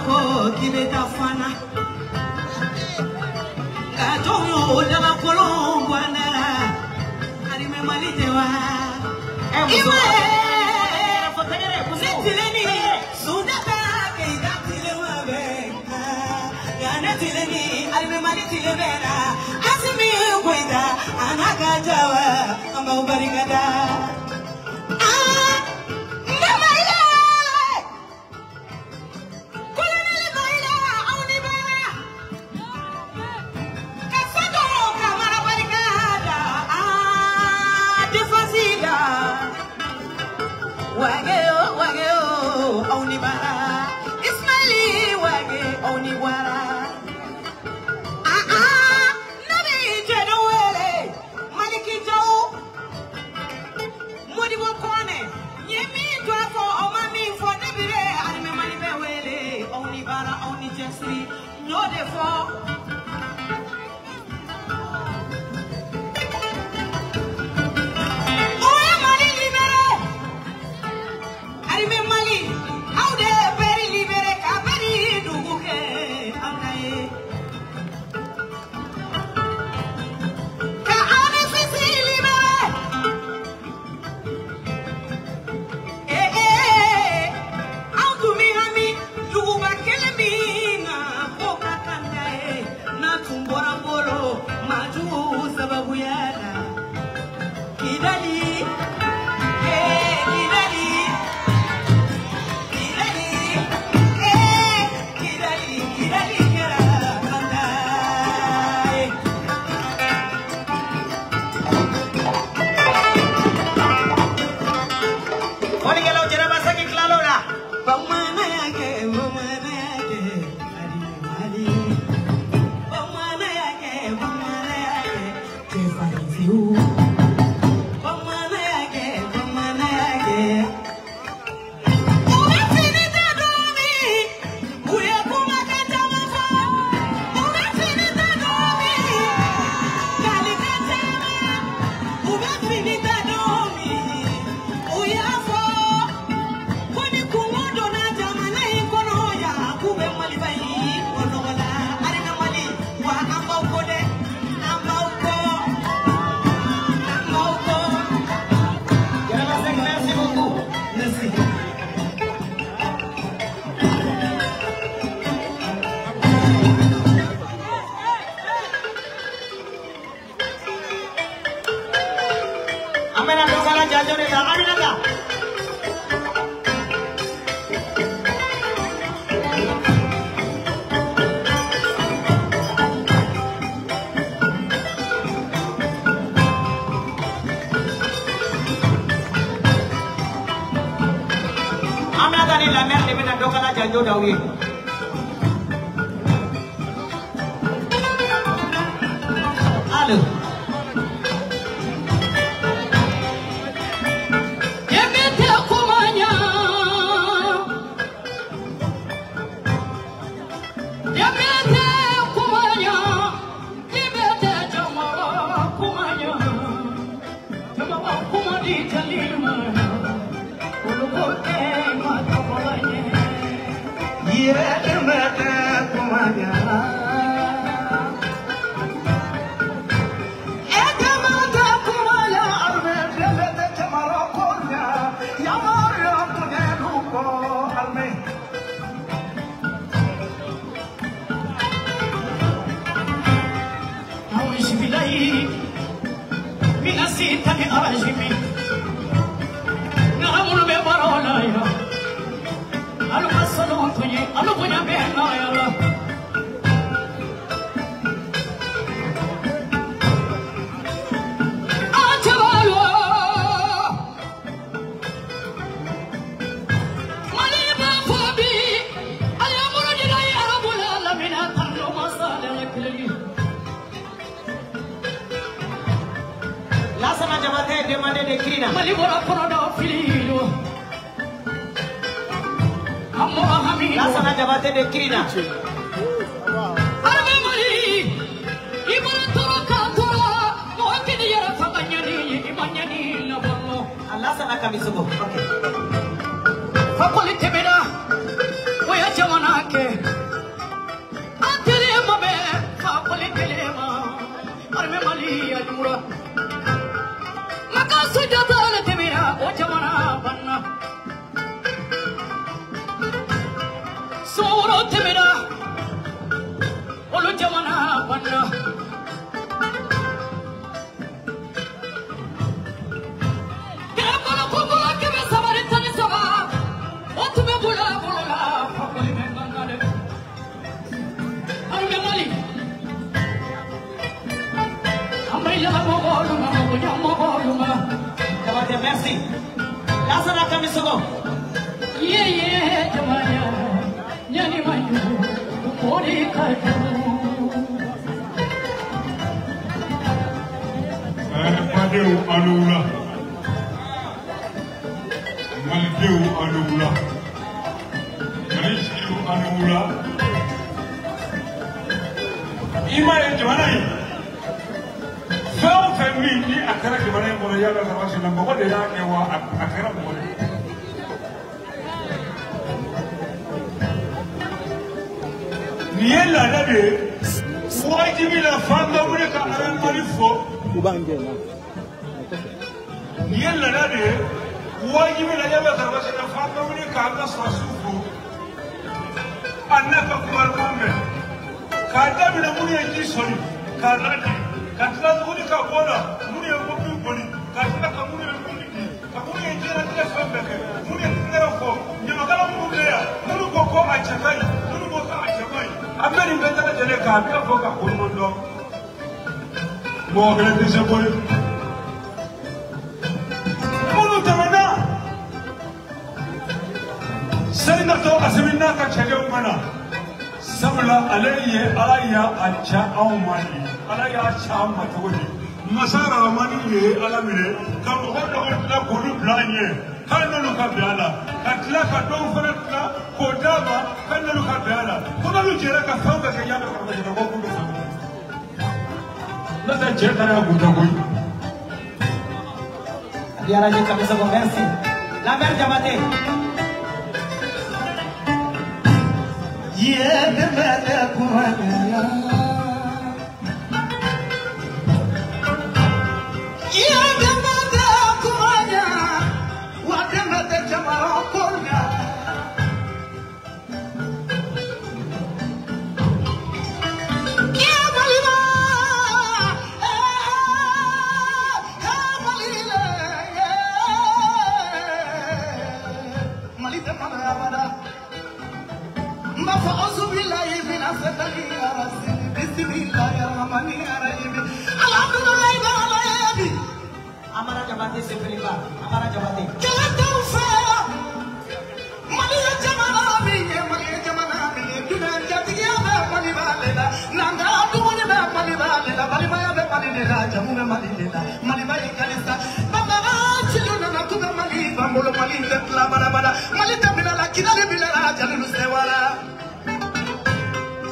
ko kibeta fana katonyo dama kolongwana ari me malite wa iwe sitileni sudaka keida tilewa beka yana tileni ari me malite lebera asimi koida anaka jawa amba ubarigada no therefore la mère de Mena Dokala Janjo Dawi. Allô. Lasana Jabate de Kirina. Lasana Kamisugo. Okay. Fakolite beda. Oya jamanake. Jabate, merci. Lasana Kamisogo. Padeu Anula. Maldeu Anula. Marishu Anula. Ima Joanai. Fɛn fɛn min ni a kɛra jamana in kɔnɔ yala ka wasi la mɔgɔ de y'a kɛ wa a kɛra mɔgɔ de. Nin ye laada de ye wajibi la fan bɛɛ wuli ka alamani fɔ. Nin ye laada de ye wajibi la yala ka wasi la fan bɛɛ wuli k'an ka sɔrɔsiw fɔ. A n'a ka kumakan mɛn k'a daminɛ minnu ye ji sɔrɔ k'a ladi. Ka tila tuguni ka bɔ la minnu ye mobili boli ka tila ka minnu ye mobili di ka minnu ye diɲɛlatigɛ fɛn bɛɛ kɛ minnu ye tɛgɛrɛ fɔ ɲamakala minnu bɛ yan minnu ko ko a cɛ ka ɲi minnu ko ko a cɛ man ɲi an bɛ nin bɛɛ ta lajɛlen k'a bɛɛ fɔ ka ko ɲuman dɔn mɔgɔ kelen tɛ se ko ye minnu tɛmɛna sani ka to a sɛbɛn n'a ka cɛkɛw mana sabula ale ye ala y'a a ca anw ma de. Ala y'a ca ma cogo di masa Rahamani ye ala minɛ ka mɔgɔ dɔw tila k'olu bila an ɲɛ k'an n'olu ka bɛn a la ka tila ka dɔw fana tila k'o d'a ma k'an n'olu ka bɛn a la ko n'olu jɛra ka fɛn bɛɛ kɛ yanni karamɔgɔ ko k'u bɛ sɔrɔ n'o tɛ cɛ taara y'a kun tɛ koyi. Diyara n ye Kamisogo, merci. Lambert Jabate. Amara Jabate se prima. Amara Jabate.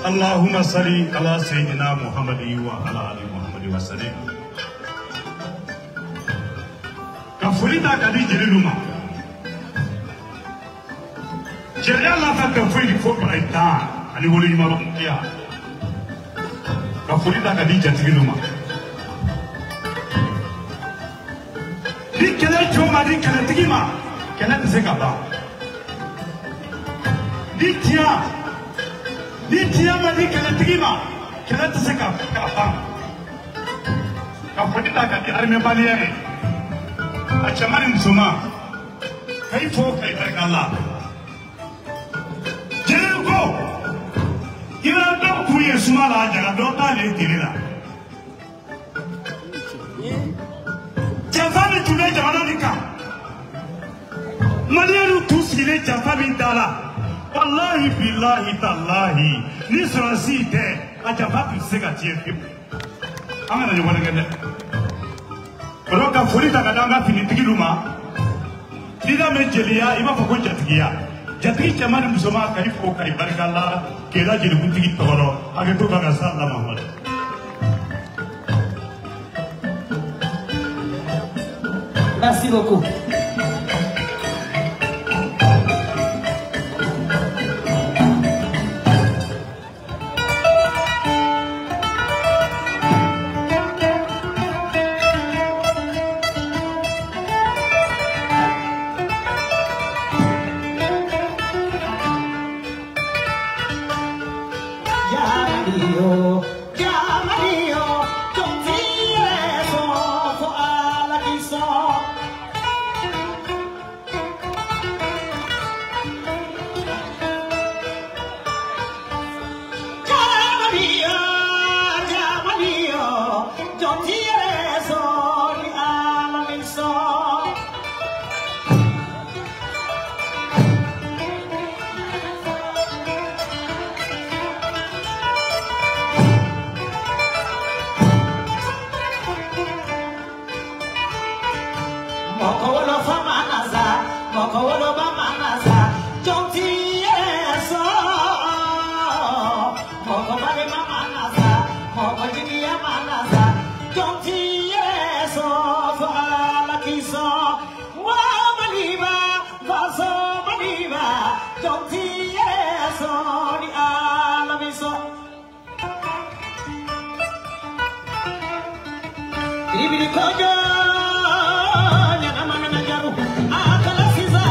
Allahumma salli ala sayyidina Muhammad wa ala ali Muhammad wa sallim. Ka foli ta ka di jelilu ma. Jeli Allah ka foli fo ba ita ani woli ma ba kiya. Ka foli ta ka di jatigilu ma. Di kele joma di kele tigi ma. Kele tɛ se ka ban. Di tiɲɛ ma di kɛlɛtigi ma kɛlɛ tɛ se ka ban ka foli ta ka di armée malien ye a cɛman ni musoman k'i fo k'i barika Allah jeliw ko kira dɔ kun ye suma la a jaga dɔ t'ale tile la janfa min tun bɛ jamana nin kan maliyɛnw tun sigilen janfa min da la. Wallahi billahi tallahi ni sɔrɔsi tɛ a janfa tun tɛ se ka tiɲɛ pewu an kana ɲɔgɔn nɛgɛ dɛ o la ka foli ta ka di an ka finitigiw ma n'i da mɛn jeliya i b'a fɔ ko jatigiya jatigi cɛman ni musoman ka i fo ka i barika la k'i la jelikuntigi tɔgɔ dɔn hakɛto b'a ka sa Allah Muhammad. Merci beaucoup. Ojinia manasa, don't yes of Alakiso, Wamaliva, Vaso Maliva, don't yes on the Alamiso. Even Kojo, Yanamana Jaru, Akalasiza,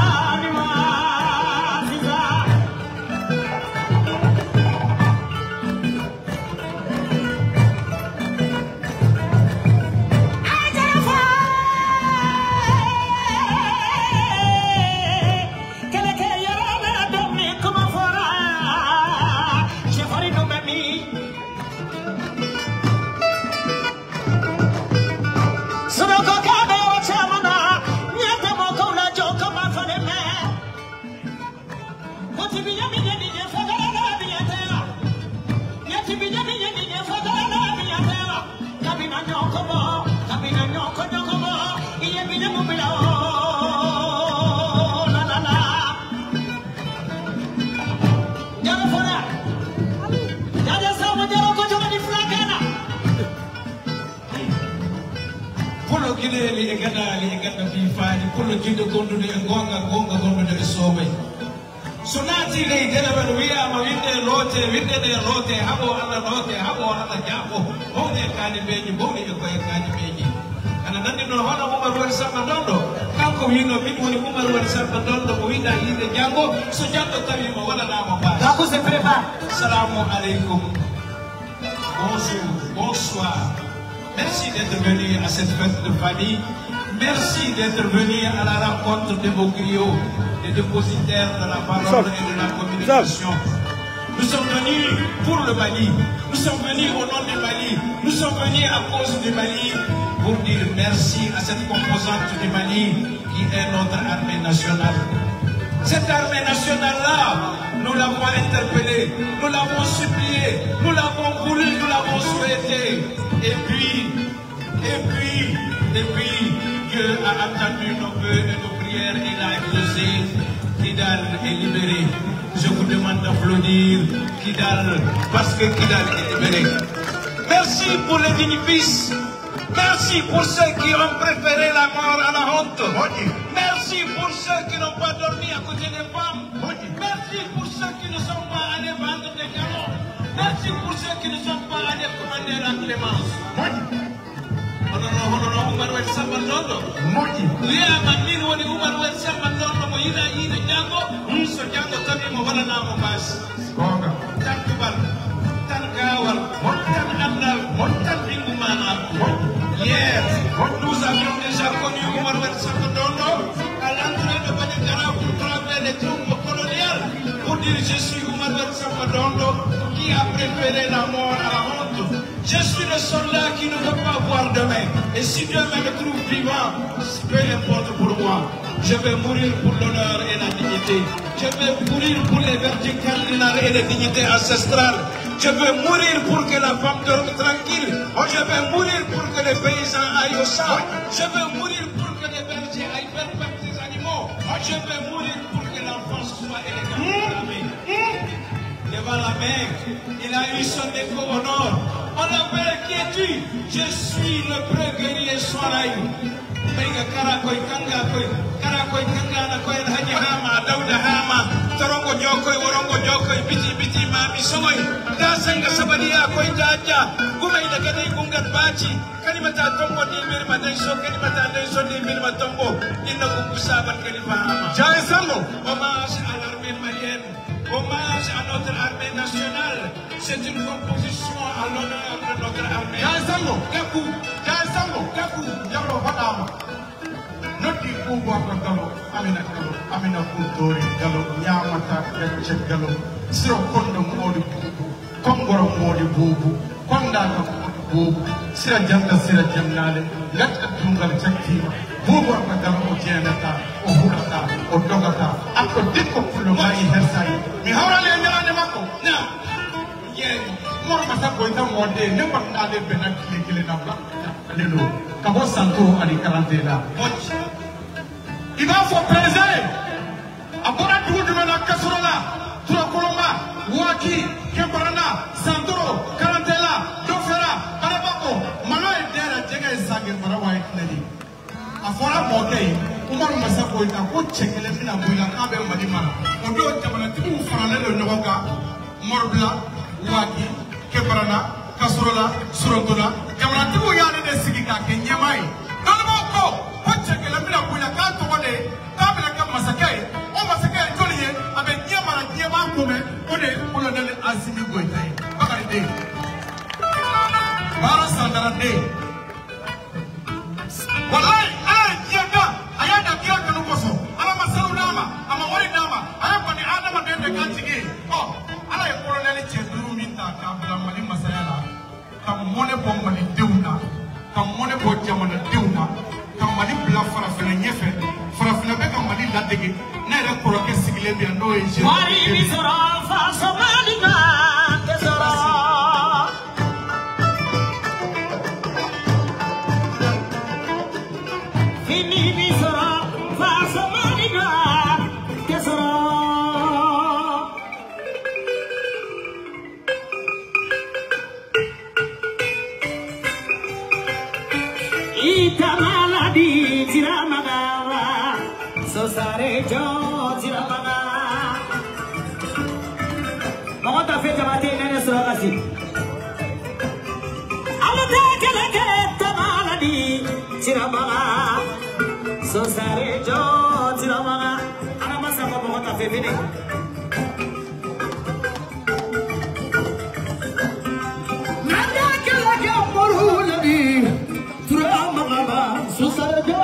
Sonati lei della venuia ma vinde lote habo alla japo bonde kani beji bonde ko kani beji ana nandi no hono mo mar wal sama dondo kanko wino min woni mo mar wal sama dondo mo winda yide jango so jango tawi mo wala na mo ba dako se prépare assalamu alaikum bonsoir merci d'être venu à cette fête de famille. Merci d'être venu à la rencontre de vos griots, des dépositaires de la parole et de la communication. Nous sommes venus pour le Mali, nous sommes venus au nom du Mali, nous sommes venus à cause du Mali pour dire merci à cette composante du Mali qui est notre armée nationale. Cette armée nationale-là, nous l'avons interpellée, nous l'avons suppliée, nous l'avons voulu, nous l'avons souhaité. Et puis, Dieu a entendu nos vœux et nos prières, il a exaucé, Kidal est libéré. Je vous demande d'applaudir Kidal, parce que Kidal est libéré. Merci pour les dignifices, merci pour ceux qui ont préféré la mort à la honte. Merci pour ceux qui n'ont pas dormi à côté des femmes. Merci pour ceux qui ne sont pas allés vendre des galons. Merci pour ceux qui ne sont pas allés commander la clémence. Umar wal Samandondo. Lia Mamini woni Umar wal Samandondo mo yida yida jango, so jango tabi mo wala na mo bas. Tan tubal, tan gawal, tan andal, tan bingu mana. Hier, nous avions déjà connu Umar wal Samandondo à l'entrée de Banigara pour travers les troupes coloniales pour dire je suis Umar wal Samandondo qui a préféré la mort à la honte. Je suis le soldat qui ne veut pas voir demain. Et si Dieu me trouve vivant, peu importe pour moi. Je vais mourir pour l'honneur et la dignité. Je vais mourir pour les vertus cardinales et les dignités ancestrales. Je vais mourir pour que la femme dorme tranquille. Je vais mourir pour que les paysans aillent au champ. Je vais mourir pour que les bergers aillent faire perdre des animaux. Je vais mourir pour que l'enfance soit élégante. Devant la mer, il a eu son écho au nord. On l'appelle qui es-tu? Je suis le preux guerrier Soaraï. Mega Karakoy Kanga na koy Haji Hama, Dauda Hama, Torongo Jokoy, Worongo Jokoy, Biti Mami Soy, Dasanga Sabadia, Koy Jaja, Gumay the Gani Gungan Bachi, Kalimata Tombo, Nilmata So, Kalimata So, Nilmata Tombo, Inakusaban Kalifahama. Jai Sambo, hommage à l'armée malienne. Hommage à notre armée nationale. C'est une composition à l'honneur de notre armée. Jaisango, Kaku, Yaro Hadama. Noti Kuba Galo, Amina Kuntori, Galo, Yamata, Reche Galo, Siro Kondo Modi Bubu, Kongoro Modi Bubu, Konda Bubu, Sira Jamnale, let the Tungal Chakti, Bubu Galo, Janata, Ohurata, Odogata, after Diko Pulumai Hersai. Mihara Mako. Now, yeah. More Masakoita one day, never Nale Benak killing a black. Kabo Santo and the Carantela. Il va faut préserver. Abora Tudumana Casrola, Trocoloma, Waki, Kembarana, Santoro, Carantela, Dofera, mokei Umaru Masako ita ko chekele mina buila kabe mali mara odo jamana tibu farale lo nyoga morbla waki kebarana kasurala surogola jamana tibu yani de sigika kenyamai kalmo ko chekele mina buila ka to wale kabe ka masakai o masakai toliye abe nyamara nyama kome ode kolonel Azimi Goitai bakari de bara sandara de wallahi yaka ayada kiyo kanu koso ala masalu nama ama wori nama ayaba ni adama dende kantige oh ala e kolonel cheduru minta ka bla mali masayala kam mone bo mali deuna kam mone bo jamana deuna kam mali bla farafina nyefe farafina be kam mali ladege na re koroke sigile bi ando e je mari mi sora fa somalika tesora fini mi sora fa somalika tesora itamala di tiramagara so sare jo tiramagara Mama ta fete mate nene sura kasi alute keleke tamala di tiramagara so sare jo tiramagara ana masa ko mama ta fete ne nanda keleke morhula di tiramagara so sare jo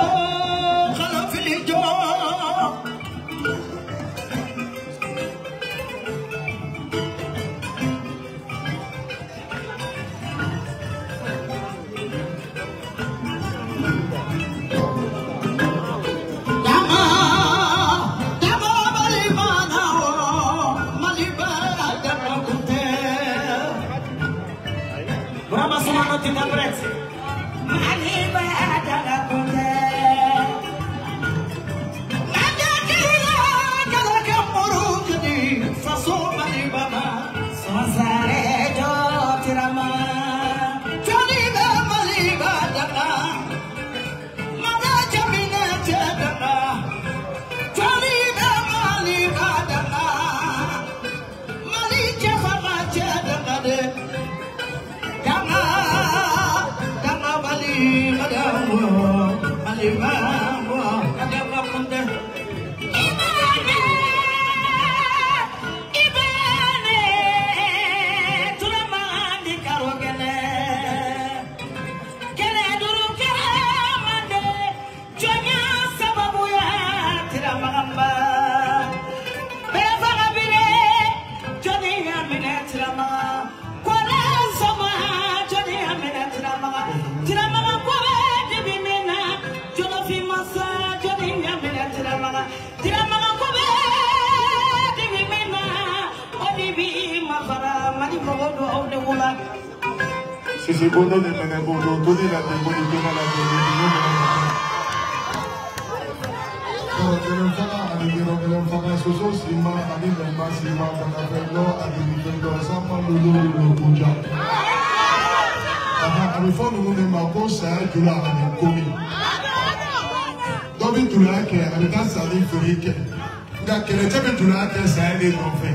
Si bono de menabono, toda la demolición a la demolición. Telefona, adigero, telefona, soso, sima, adigema, sima, panapelo, adigendo, sama, lulu, kuja. Abifo nunu ne mako sa jula ane komi. Dobi jula ke, abita sali furike. Nga kele tebe jula ke sa ene nofe.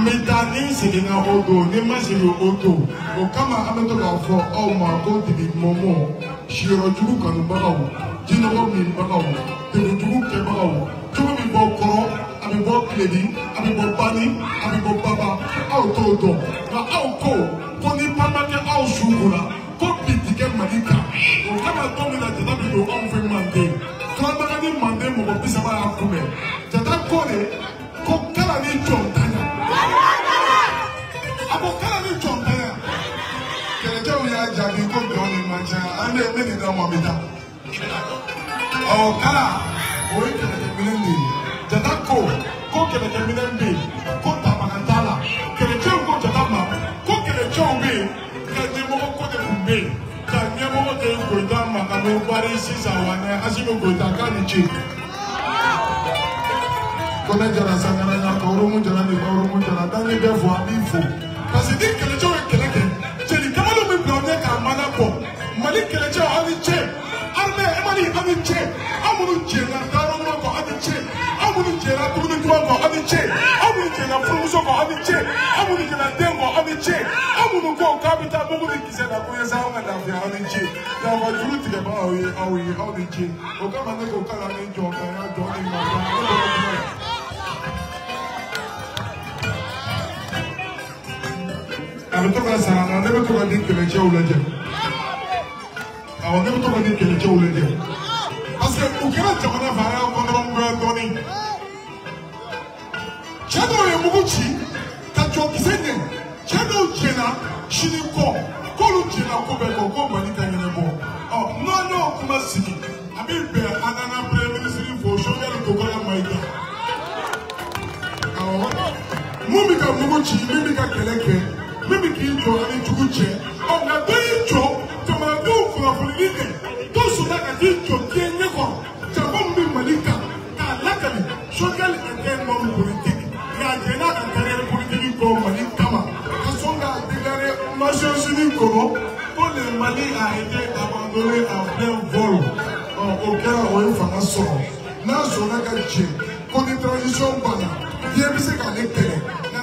Metani sigina odo, ne masiri odo. O kama ameto ka fo o ma ko tibi momo shiro juru kanu bagawo jinogo mi bagawo tibi juru ke bagawo juru mi bo koro abi bo kledi abi bo bani abi bo baba au toto na au ko ni pamake au shugura ko bitike malika o kama to mi na tata bi do au fe mande kama ka ni mande mo ko bisa ba akume tata ko ne ko kala ni chontanya abo kala ni chontanya jadi ko doni mancha ande meni da mamita o kala o kele de minendi jata ko kele de minendi ko tamakantala kele chongo jata ma ko kele chombe ka de mo ko de kumbe ka nye mo de ko da ma ka no bari sisa wane asimo ko ta ka ni chi ko na jara sangana na ko ro mu jara ni ko ro mu jara dani be fo abi fo parce que kele chongo kele ke Mali kelecha ani che arme emani ani che amunu che amuni che na fruso ko ami che amuni ke na dengo ami che amuni ko kabita mugu ni kise na ko yesa nga da fi ami che da ba juru ti ba awi che o ka ma ne ko kala ni jo ka ya jo ni ma to ka sarana ne to ka din kele chewu leje awon ne to ka din kele chewu leje parce que o kera jamana fara ko no ngwe doni chedo ye muguchi ka jo kisenye chedo jena shini ko lu jena ko be ko mani ka nyene bo no kuma sigi abi be anana prime minister for social to ko ya maida mumi ka muguchi mimi ka keleke mimi ki jo ani tuguche na do jo to ma do for polike to so na ka jo kenye ko ta bombi malika ka lakali social economic politique ya jena ka carrière politique ko malika ma ka songa déclaré Nations Unies Congo pour le Mali a été abandonné en plein vol au Kenya o fanga so na so na ka je ko de transition bana ye bi se ka le kele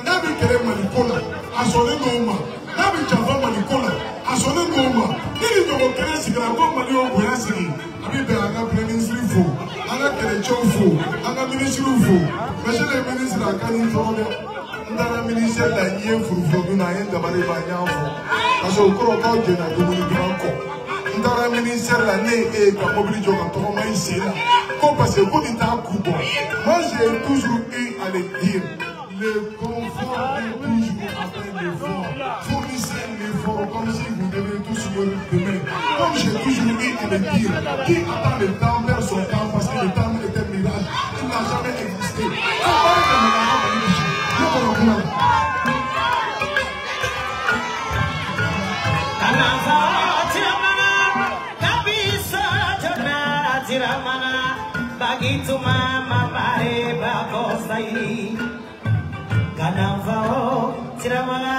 na bi kele malikola asole noma nabi chava malikola asole noma ili to kele sigara ko mali o boya sigi abi be anga ministry fo anga kele chofo anga ministry fo monsieur le ministre akani tole ndara ministre la nye furufuru na yenda bari ba nyafo aso ukoro ka je na dumuni banko ndara ministre la ne e ka mobili jo ka to ma isela ko parce que ko dit ta kubo moi j'ai toujours eu à le dire le confort est toujours après l'effort. Fournissez l'effort comme si vous devez tous le demain. Comme j'ai toujours dit à le dire, qui attend le temps perd son temps parce que le temps est un mirage. Il n'a jamais existé. Kanavao tiramana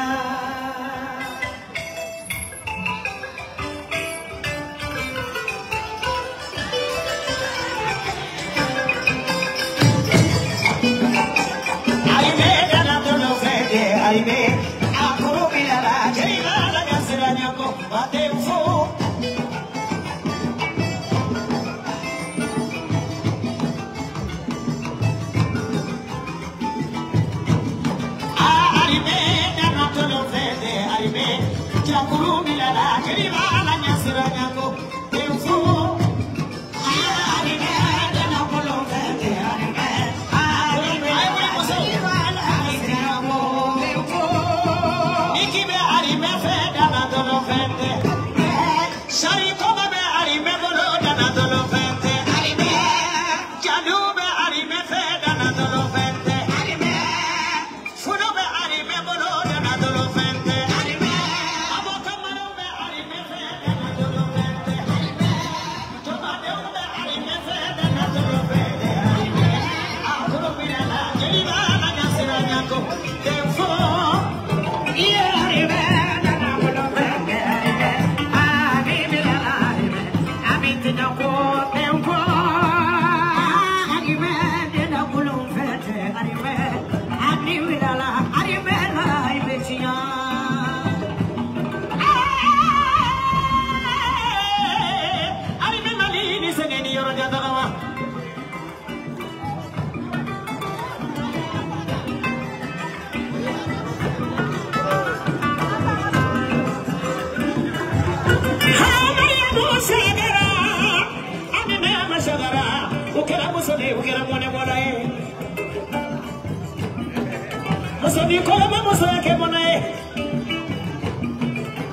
Aime dana tono fede aime akuru bilala jeila la gasira nyako batemfo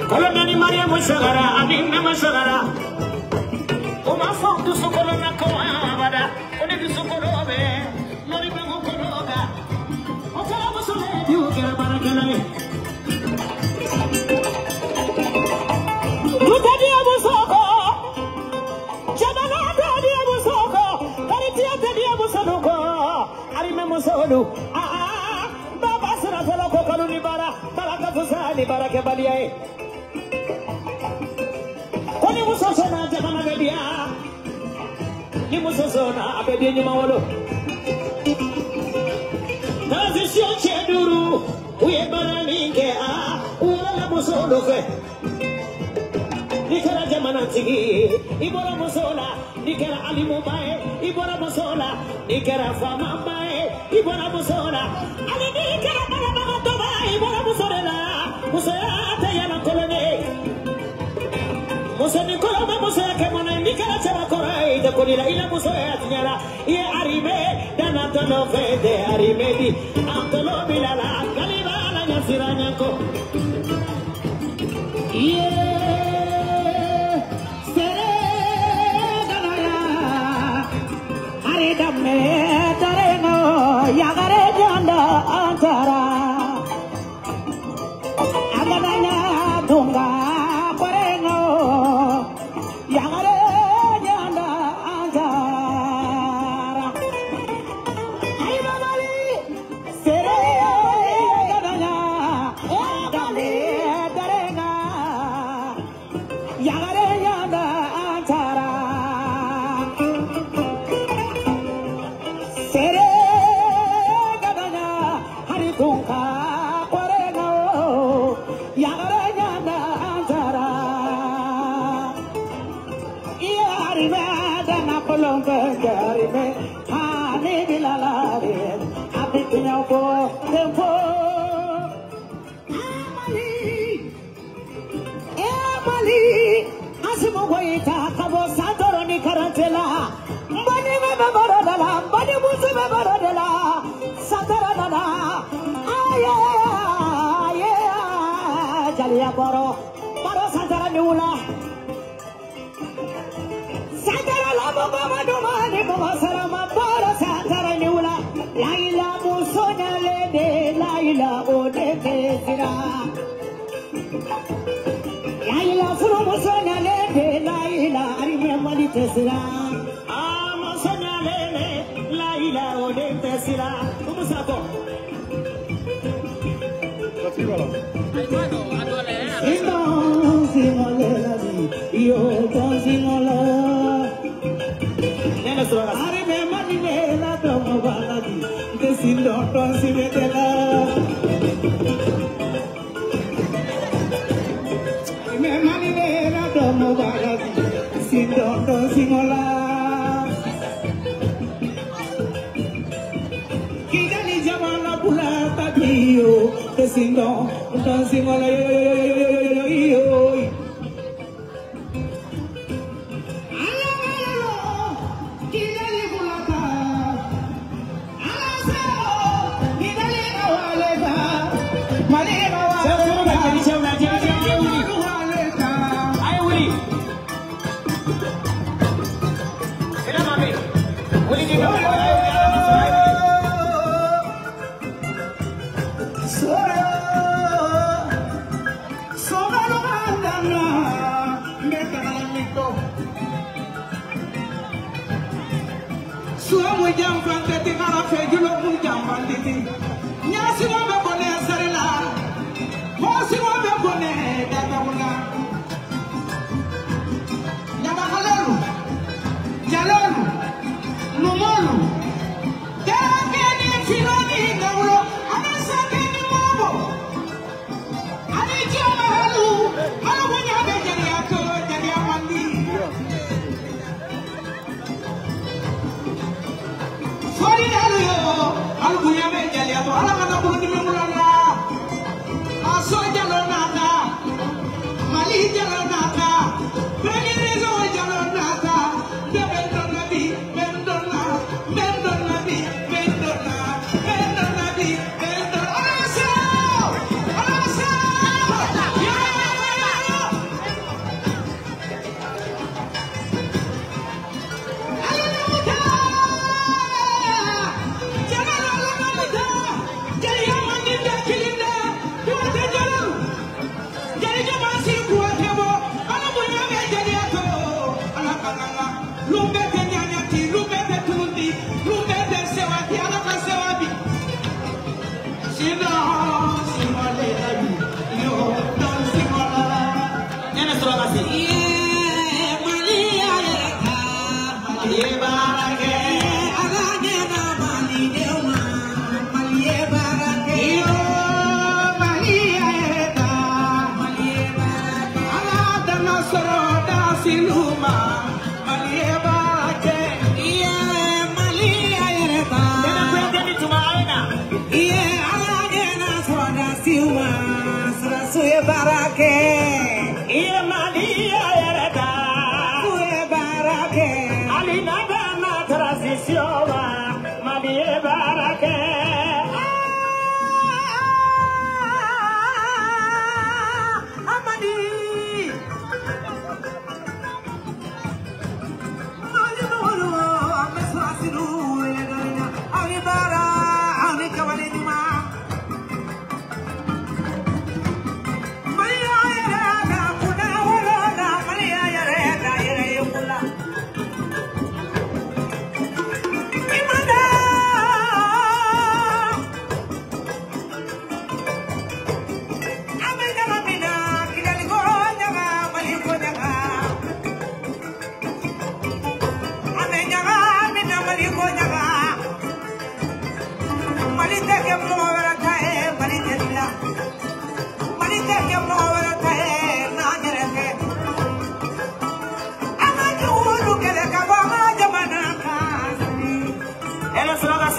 Kolomani Maria Mushagara, Adina Mashagara. Uma foto socorona com a abada, onde vi socorove, não me pegou coroga. O que ela mostrou, eu quero para aquela vez. Luta de Abusoko, Jamanada de Abusoko, Caritia de Abusoko, Arime Musolu, Baba Sara Kokaluni Bara, Baraka Fusani, Baraka Balia. Koni musosona jamana bedia ni musosona abedia ni mawolo Position Cheduru, we Baralinke, Uala Musolofe. Nikara Jamanati, Ibora Musola, Nikara Alimubae, Ibora Musola, Nikara Famamae, Ibora Musola, Ali Nikara Baramatoba, Ibora Musola, Musata Yana Colone, Musanicola Musa Camona, Nikara Chavacora, the Colina Ila Musoya, Ye Arrive, Danatano Fede, Arimedi, Antolo Milala, Calibana, Yasiranako. siluma malieba ke ye malia yereta dena kwendeni tumaona ye alagena soda siluma sura suye barake ye malia yereta suye barake alina dana transition malia barake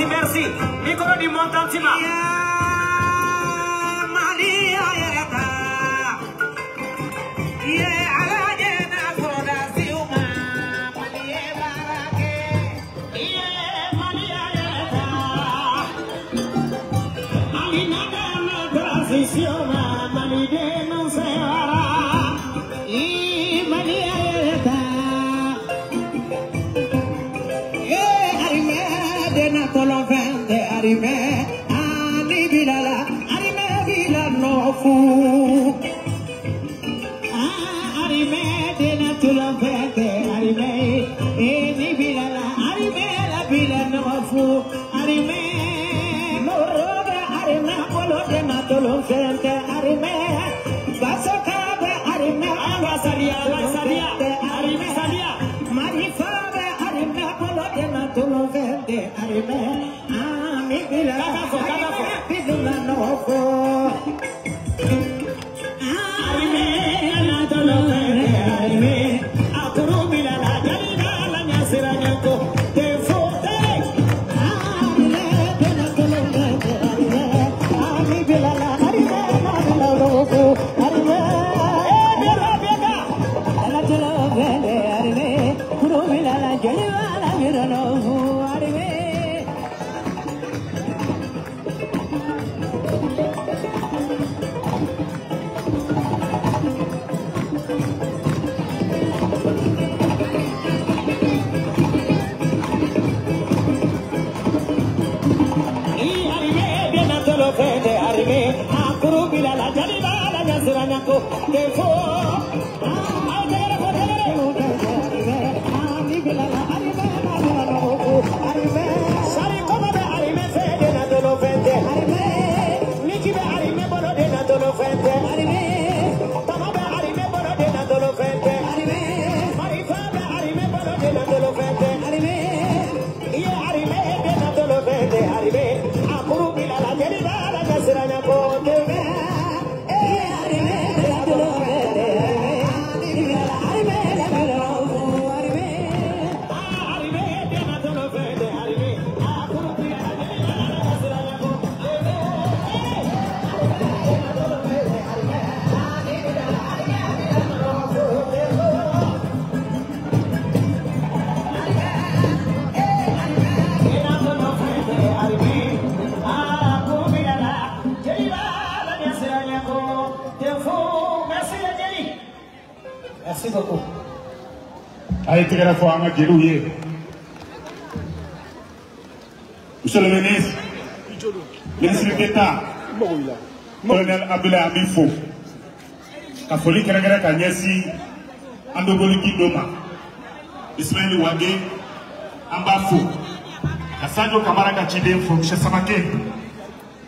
Merci. Micro di Montantima. Maria Yereta. Ye alagena soda siuma. Maria barake. Ye Maria Yereta. Alina dama transition. Malide non se vara. Ye Maria Yereta. Ye arime dena tolo vende arime ani bilala arime bilano fu arime dena tolo vende arime ani bilala arime la bilano fu arime moroga arime polo dena tolo vende arime basokabe arime abasalia arime salia marifabe arime polo dena tolo vende arime ami bilala bilano fu arime la tolo vende arime akuru bilala jalina la nyasira nyako te fote arime dena tolo vende arime ami bilala arime la bilano fu arime biega la tolo vende arime akuru bilala jalina la bilano fu arime Vende arime akuru bilala jalina la nyasira nyako te fo arime ami bilala arime arime sari koma be arime fede na tolo vende arime niki be arime bolo de na tolo vende arime tama be arime bolo de na tolo vende arime marifa be arime bolo de na tolo vende arime ye arime de na tolo vende arime akuru bilala jalina seranya kote be arime la tolo vende arime arime la tolo arime arime de na tolo vende arime akuru bilala jalina seranya kote Merci beaucoup. Allez, tirez la foi à ma guérouille. Monsieur le ministre d'État, colonel Abdoulaye Amifo, Kafoli Keregere Kanyesi, Andogoli Kidoma, Ismaël Wade, Ambafo, Kassadio Kamara Kachide, Fouché Samake,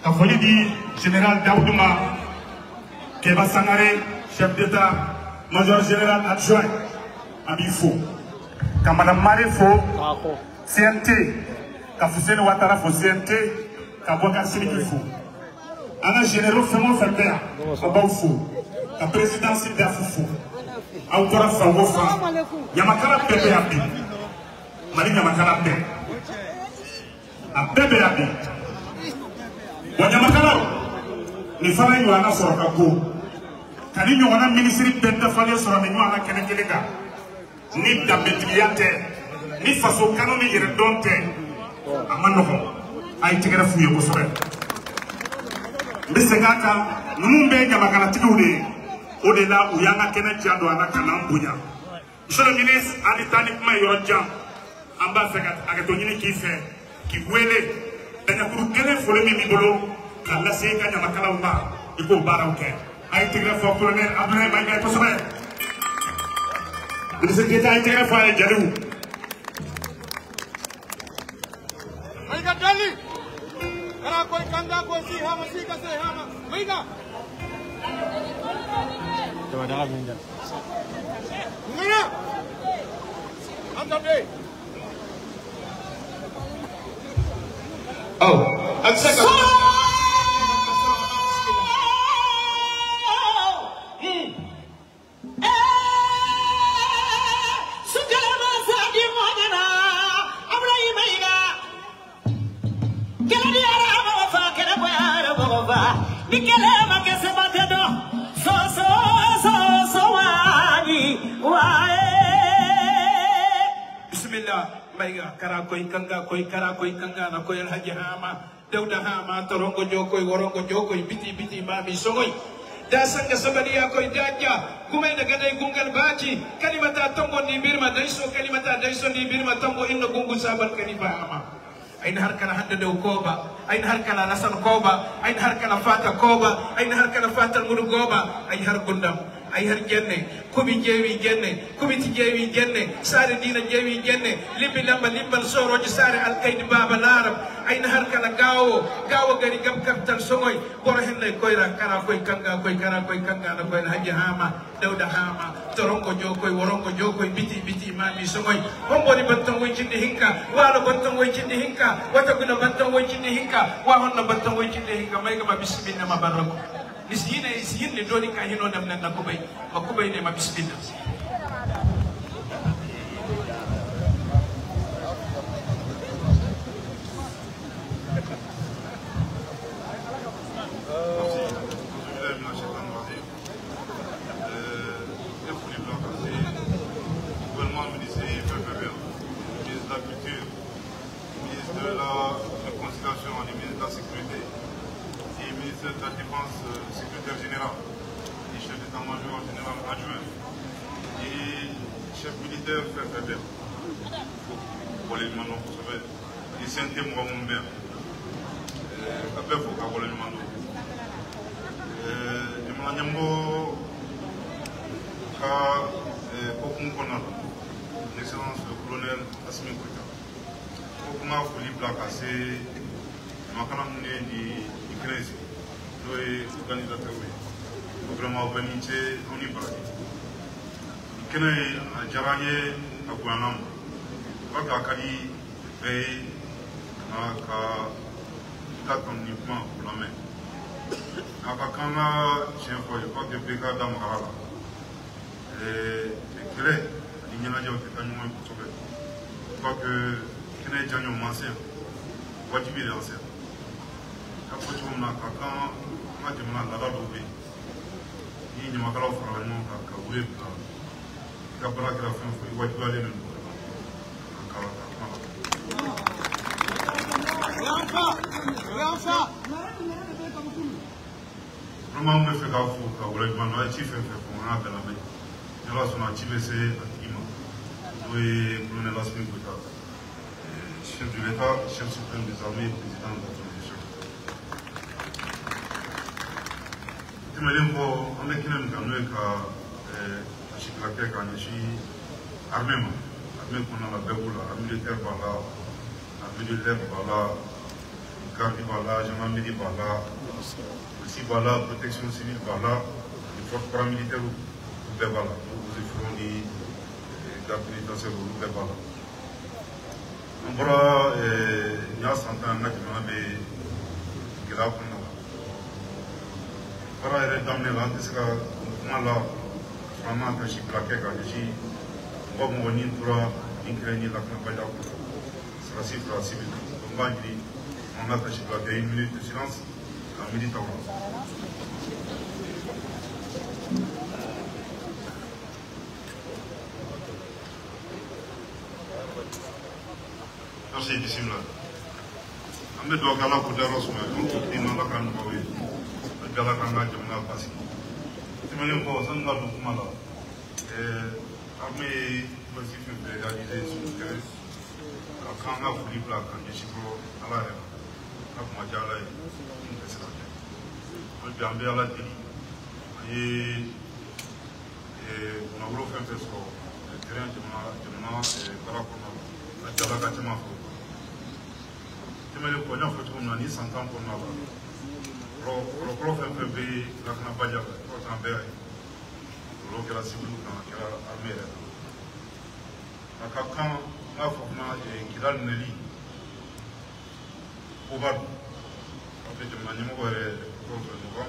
Kafoli di Général Daoudouma, Keba Sangare, chef d'État, Major Général adjoint, Amifo, Kamana Marefo, CNT, Kafusene Ouattara fo CNT, Kabouaka Sirikifo. Ana généraux Femo Fembea, Abafo, la présidence d'Afufo. Aukora Fawofa, Yamakara Pepe Abi, Marina Makara Pepe, a Pepe Abi. Yamakara, ni fala yu ana soroka ko. Kani nyo wana ministry benda fale soro menyo ana kenekelega. Ni dabetiyate, ni faso kanoni iredonte. Amanoko, ay tigera fuyo ko sore. Mbesengaka, numbe Yamakara tigude. Au-delà où il y a un Kenyan doit aller à Nambuya. Monsieur le ministre, à l'Italie, il y a un gens en bas qui fait, qui voulait, il y a pour quel faut le mimibolo, quand la séquence à Makalaouba, il faut barouquer. A intégré fort colonel Abdoulaye Maïga Kosobe. Le secrétaire a intégré fort les Djalou. Maïga Djali, Karakoy Kanga Kosi Hama Sika Se Hama, Maïga. Oh, and second. Kara koy kanga na koy Alhaji Hama Dawda Hama torongo jokoy worongo jokoy biti mami sogoy da sanga sabariya koy daja kumay na gaday gungal baci kalimata tongo ni birma daiso kalimata daiso ni birma tongo inno gungu saban kalifa Hama ain har kala hande dew koba ain har kala nasan koba ain har kala fata koba ain har kala fata mudu goba ain har gundam ay har jenne kubi jeewi jenne kubiti jeewi jenne sare dina jeewi jenne libbi lamba limbal soroji sare alkaydi baba larab ayna har kala gawo gari gam kaptal sogoy boro henne koyra kara koy kanga na koy Haji Hama Dawda Hama torongo jokoy worongo jokoy biti mami sogoy homboni batton woy cinde hinka walo batton woy cinde hinka wata guna batton woy cinde hinka wa honno batton woy cinde hinka mayga ma bismillah ma barako Isine doni ka hino nam nan makubay ne ma bismillah. De la Défense, secrétaire général, et chef d'état-major général adjoint, et chef militaire FFB, pour les manos, vous savez, et c'est un témoin mon père. Après, il faut qu'avoir les manos. Je me l'ai l'excellence le colonel Assimi Goïta. Pour moi, il faut les placer, je m'ai dit, Nous organisateur vraiment organisé on y parle. Kene jaranye akuanam baka kali pay ka takon uniquement pour la main. Akakana chien foi pas de peka damara. Et clé lignana jo tetanu pour sauver. Pas que kene janyo mancien. Wajibi l'ancien. Après tout on a quand ma demande là-bas d'ouvrir. Il n'y a pas de problème à ouvrir. Il y a pas de problème il va y aller vraiment me fait gaffe au règlement de chief fait pour un appel à main. Je vais son activer c'est activement. Oui, colonel Assimi Goïta, chef de l'État, chef suprême des armées, président de la transition. Melembo on est kinem kanwe ka chiklake ka nchi armée qu'on a la beboula militaire bala militaire bala garde bala gendarmerie bala aussi bala protection civile bala les forces paramilitaires ou bebala nous ferons des garde pénitentiaire ou bebala on bra nya santan na kina be grave para ele damne la desse cara uma lá Maman Tachi Plaquet, quand je dis, on va mourir pour incréner la campagne. C'est la cifre civile. On va dire, on a Tachi Plaquet, 1 minute de silence, 1 minute avant. Merci, bismillah. Ame do gala ko daro suma on ko dina la kan ko wi gala kan ga jamna pasi timene ko san ga du kuma la ame pasi fe réaliser sur terrain kan ga fuli bla kan je siko ala re ka kuma jala ni pesa ko bi ambe ala ti on a voulu faire un so terrain jamna bara ko na jala ka tama fo mais ko nya foto na ni santam ko na pro prof MPB la na baja ko tambe lo que la civil na que la armée aka kan na fo na kidal neli ko ba après je mani mo gore ko no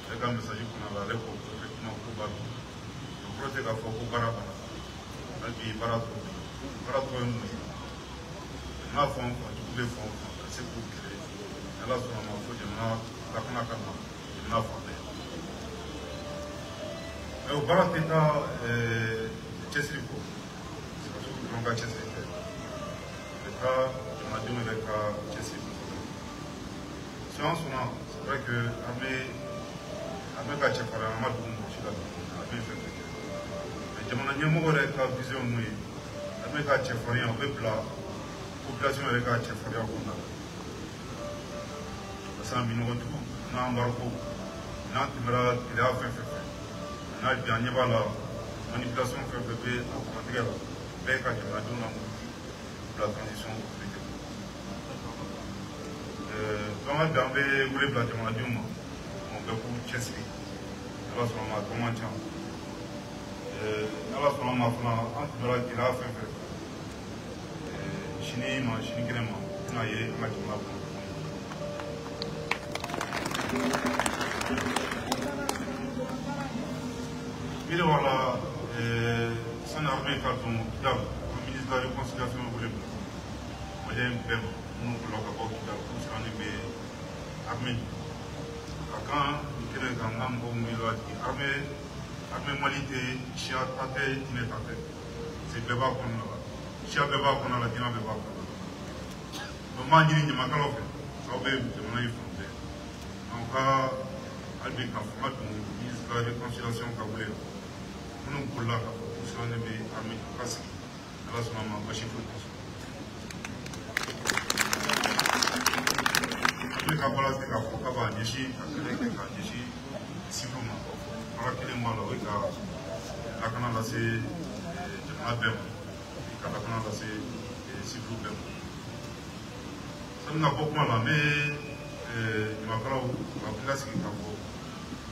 e ka message ko na la ko effectivement ko ba le projet ka fo ko bara ba albi bara to na fo ko les fonds c'est pour créer. Alors, il faut que la Kanakama, il m'a fondé. Mais au Barat État, Chesrico, c'est parce que l'on a Chesrico. L'État, on a dit avec Chesrico. C'est vrai que l'armée a fait un mal pour nous. Mais je m'en ai dit avec la vision, l'armée a fait un peu plat. Population avec la chef de la ça m'a mis na embargo na timara il a fait na bien la manipulation fait à avec la transition quand on a voulu placer on peut pour Chelsea alors sur ma comment tiens alors sur ma timara il a fait chini ma chini grema na ye ma timara il voilà sans armée carton le ministre de la réconciliation voulait moi j'ai un peu nous pour le capot qui a poussé en ébé armée quand il est dans l'âme comme il a dit armée malité chia tate dîner tate c'est beba qu'on a chia beba qu'on a la dîner beba qu'on a donc moi je dis ma calope ça va bien de mon avis français donc albi ka fuma to ministre de la réconciliation ka voulait nous pour la poussé en ébé armée parce que là ce moment pas chiffre kabala se ka foka ba nyeshi akele ka nyeshi sibuma ala kele mbalo weka akana la se abem ka akana la se sibuma sanna bokuma la me makala ba plasi ka ko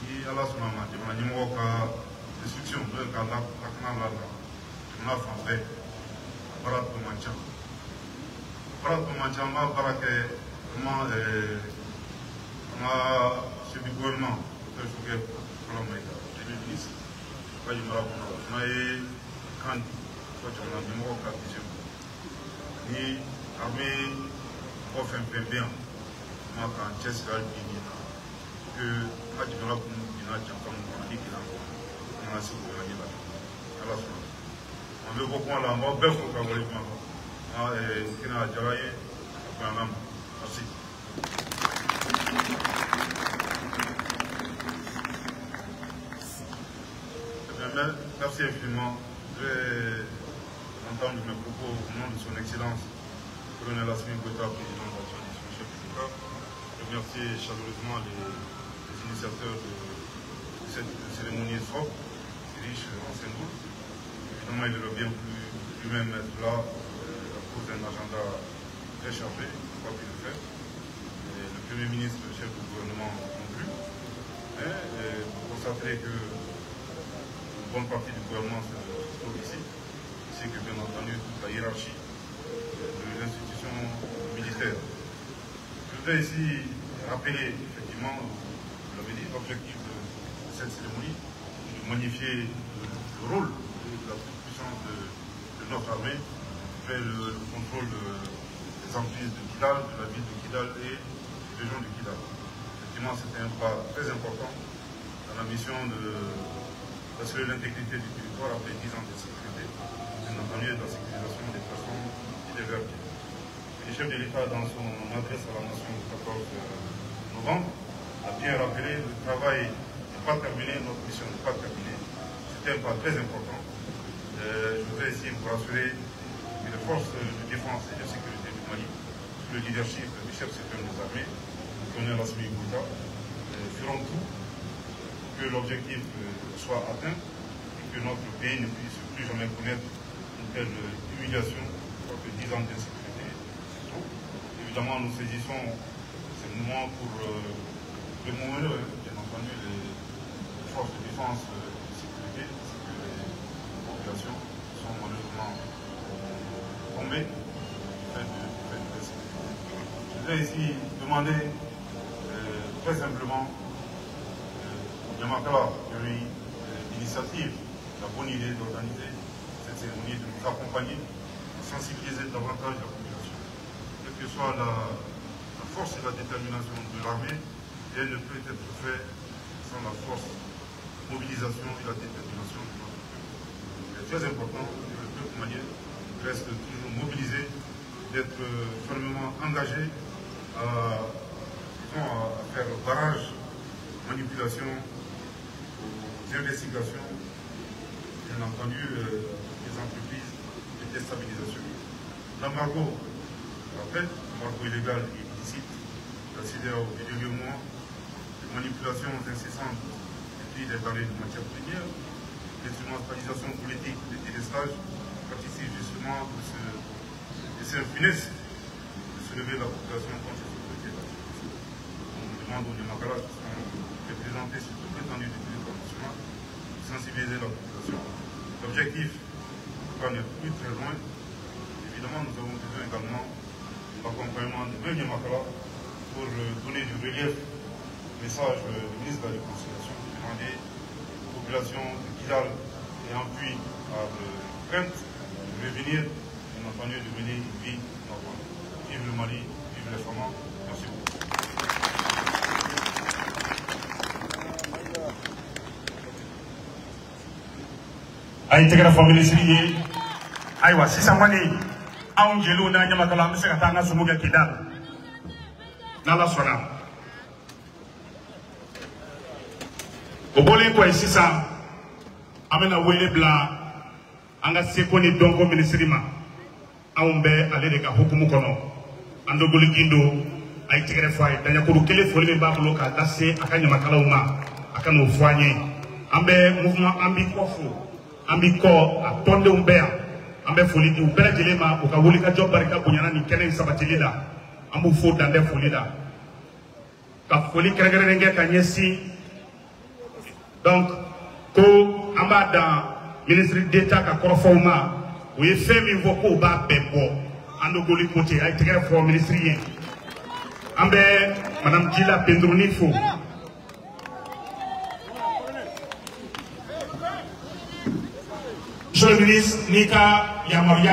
ni ala sona ma de ma nyimo ka destruction de ka la akana la na fa be barat ko mancha ma barake comment chef du gouvernement pour le ministre pas du Maroc mais quand tu as dit moi ni armée on fait un peu bien moi quand tu es là que pas du Maroc il a déjà comme dit qu'il a on a su pour gagner là alors on veut beaucoup là moi bête pour camoufler ah et qui n'a déjà rien merci. Merci infiniment. Je vais entendre mes propos au nom de son Excellence, Colonel Assimi Goïta, président de la transition chef de l'État. Je remercie chaleureusement les initiateurs de cette cérémonie forte, riche en symboles. Évidemment, il aurait bien pu lui-même être là à cause d'un agenda très chargé, je crois qu'il le fait. Et le Premier ministre, le chef du gouvernement non plus. Vous constaterez que une bonne partie du gouvernement se trouve ici, ainsi que bien entendu toute la hiérarchie de l'institution militaire. Je voudrais ici rappeler effectivement, vous l'avez dit, l'objectif de cette cérémonie, de magnifier le le rôle et la puissance de notre armée fait le contrôle des emprises de Kidal, de la ville de Kidal et de la région de Kidal. Effectivement, c'était un pas très important dans la mission d'assurer l'intégrité du territoire après 10 ans de sécurité, bien entendu de la sécurisation des personnes et des vertus. Le chef de l'État, dans son adresse à la nation du 14 novembre, a bien rappelé le travail n'est pas terminé, notre mission n'est pas terminée. C'était un pas très important. Je voudrais ici vous rassurer que les forces de défense et de sécurité du Mali, sous le leadership du chef suprême des armées, le colonel Assimi Goïta, feront tout pour que l'objectif soit atteint et que notre pays ne puisse plus jamais connaître une telle humiliation, après 10 ans d'insécurité. Évidemment, nous saisissons ces moments pour le moment heureux, bien entendu, les forces de défense et de sécurité, parce que les populations sont malheureusement tombées du fait de l'insécurité. Je voudrais ici demander très simplement Yamakala qui a eu l'initiative, la bonne idée d'organiser cette cérémonie, de nous accompagner, de sensibiliser davantage la population. Quelle que soit la force et la détermination de l'armée, elle ne peut être faite sans la force, la mobilisation et la détermination de notre peuple. Il est très important que le peuple malien reste toujours mobilisé, d'être fermement engagé à faire barrage, manipulation, aux investigations, bien entendu, des entreprises de déstabilisation. L'embargo, je rappelle, l'embargo illégal et illicite, la CEDEAO et le mois, les manipulations incessantes des prix des denrées de matières premières, l'instrumentalisation politique des délestages participent justement de cette finesse de soulever la population contre les autorités. On demande aux Yamakala qui sont représentés sur toute l'étendue du territoire national de sensibiliser la population. L'objectif, n'est plus très loin. Évidemment, nous avons besoin également de l'accompagnement de même Yamakala pour donner du relief au message du ministre de la Réconciliation qui demandait aux populations de Kidal et en appui à crainte de revenir, bien entendu, de mener une vie normale. Vive le Mali, vive les femmes. Merci beaucoup. ay tegera family siri aywa sisan wani anw jeliw na Ɲamakala an bɛ se ka taa an ka sumu kɛ Kidal n'Ala sɔnna o bɔlen kɔ yen sisan an bɛna wele bila an ka seko ni dɔnko minisiri ma anw bɛ ale de ka hukumu kɔnɔ an dogoli gindo a ye tɛgɛrɛ fɔ a ye daɲakuru kelen foli min b'a bolo k'a lase a ka Ɲamakalaw ma a ka n'o fɔ an ye an bɛ mouvement an b'i kɔ fo an b'i kɔ a tɔndenw bɛɛ yan an bɛ foli di u bɛɛ lajɛlen ma u ka wulikajɔ barika bonyana nin kɛnɛ in sabatili la an b'u fo dan tɛ foli la ka foli kɛrɛnkɛrɛnnen kɛ ka ɲɛsin donc ko an b'a dan ministre d'État ka kɔrɔfɔw ma u ye fɛn min fɔ k'o b'a bɛɛ bɔ an dogoli ko ten a ye tɛgɛrɛ fɔ ministre ye an bɛ madame Djila Pendroni fo. Monsieur le ministre, Nika Yamaria,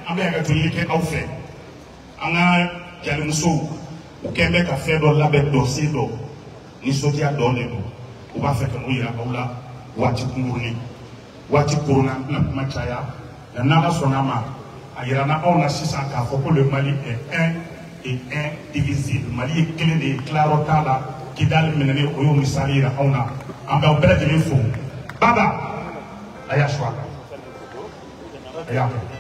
Amérique catholique, a fait. Anga Jalumso, ou Québec a fait dans la bête dossier d'eau, ni sotia dans les dos. On va faire comme Ouira Baula, Wati Kumurni, Wati Kuruna, Machaya, la Nama Sonama, Ayana, on a 600 cas, pour le Mali est un et indivisible. Mali est clé de Clarotala, Kidal Menene, Oyo Misali, on a, en bel de l'info. Baba, Ayashwa.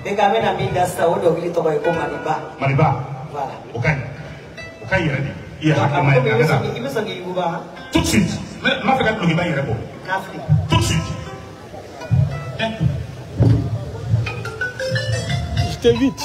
Eka mena minda sa odo gili to ko Mariba. Mariba. Voilà. Okay yɛrɛ de. I yɛrɛ hakilima ye nka kɛta. I bɛ sɔn k'i yuguba. Tout de suite. M'a fɛ ka dulokiba yɛrɛ bɔ. N'Afrique. Tout de suite. J'étais vite.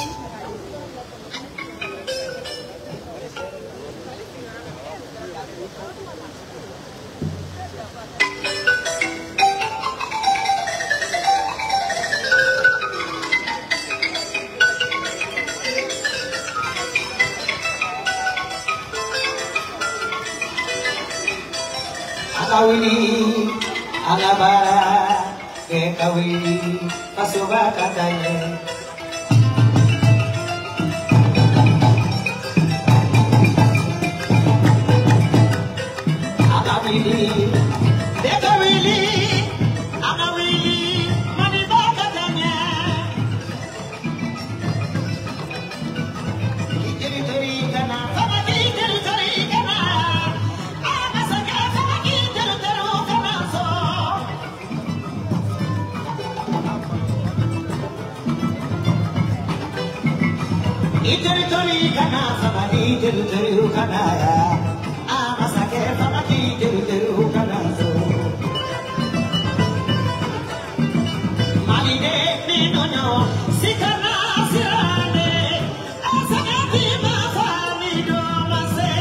Agawili, agabara, kawili pasoba katanya akawili maniba katanya tori kana samaki tori kana amasaka samaki tori kana so tori kana samaki tori kana amasaka samaki tori kana so maline nino sikana sirane asagati mafami do mase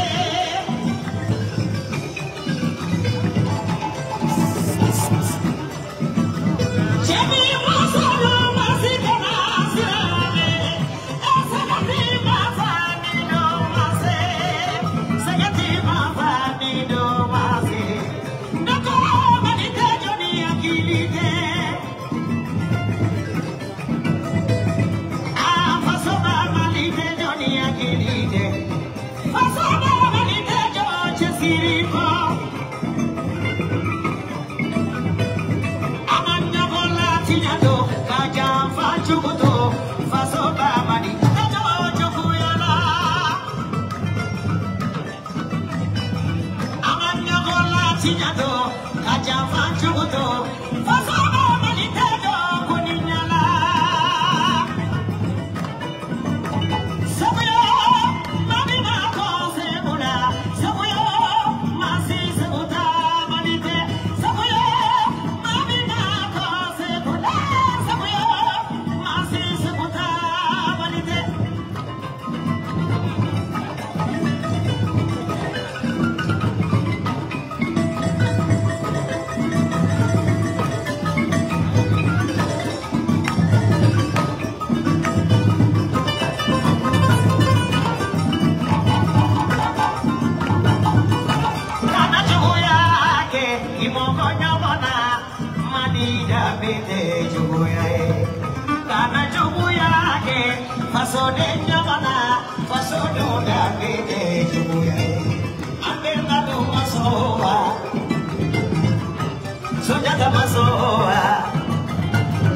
chemi masalo masikana sirane asagati mafami do mase sagati mafami do mase nako manite joni akilite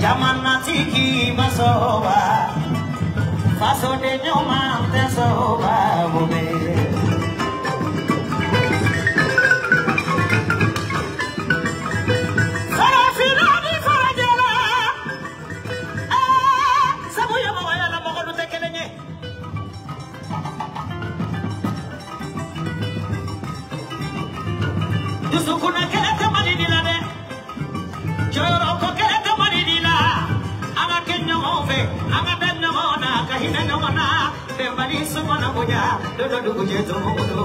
Jamanatiki masoba, faso de nyoma tesoba mobe. Farafirani farajala, sabuya mawaya na mokolu tekelenye. Yusukuna kelete manidila ne, joro ko kelete manidila. Anga benno ona kahina nona bembali sumana boja dodo dugu jeto modo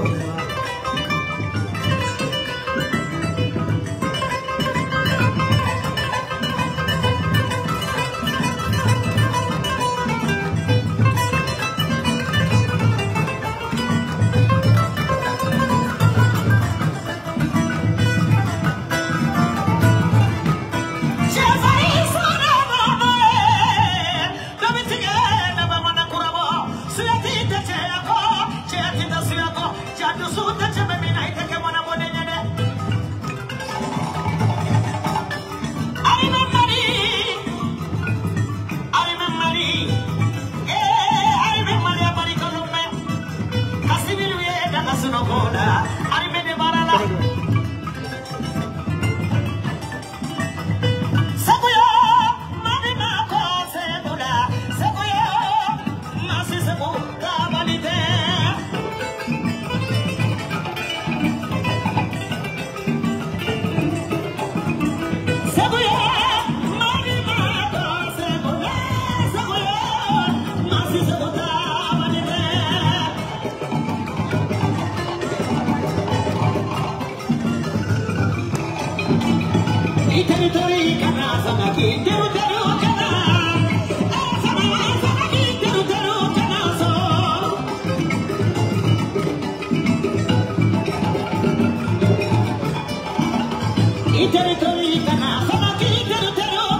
territory kana sama ki territory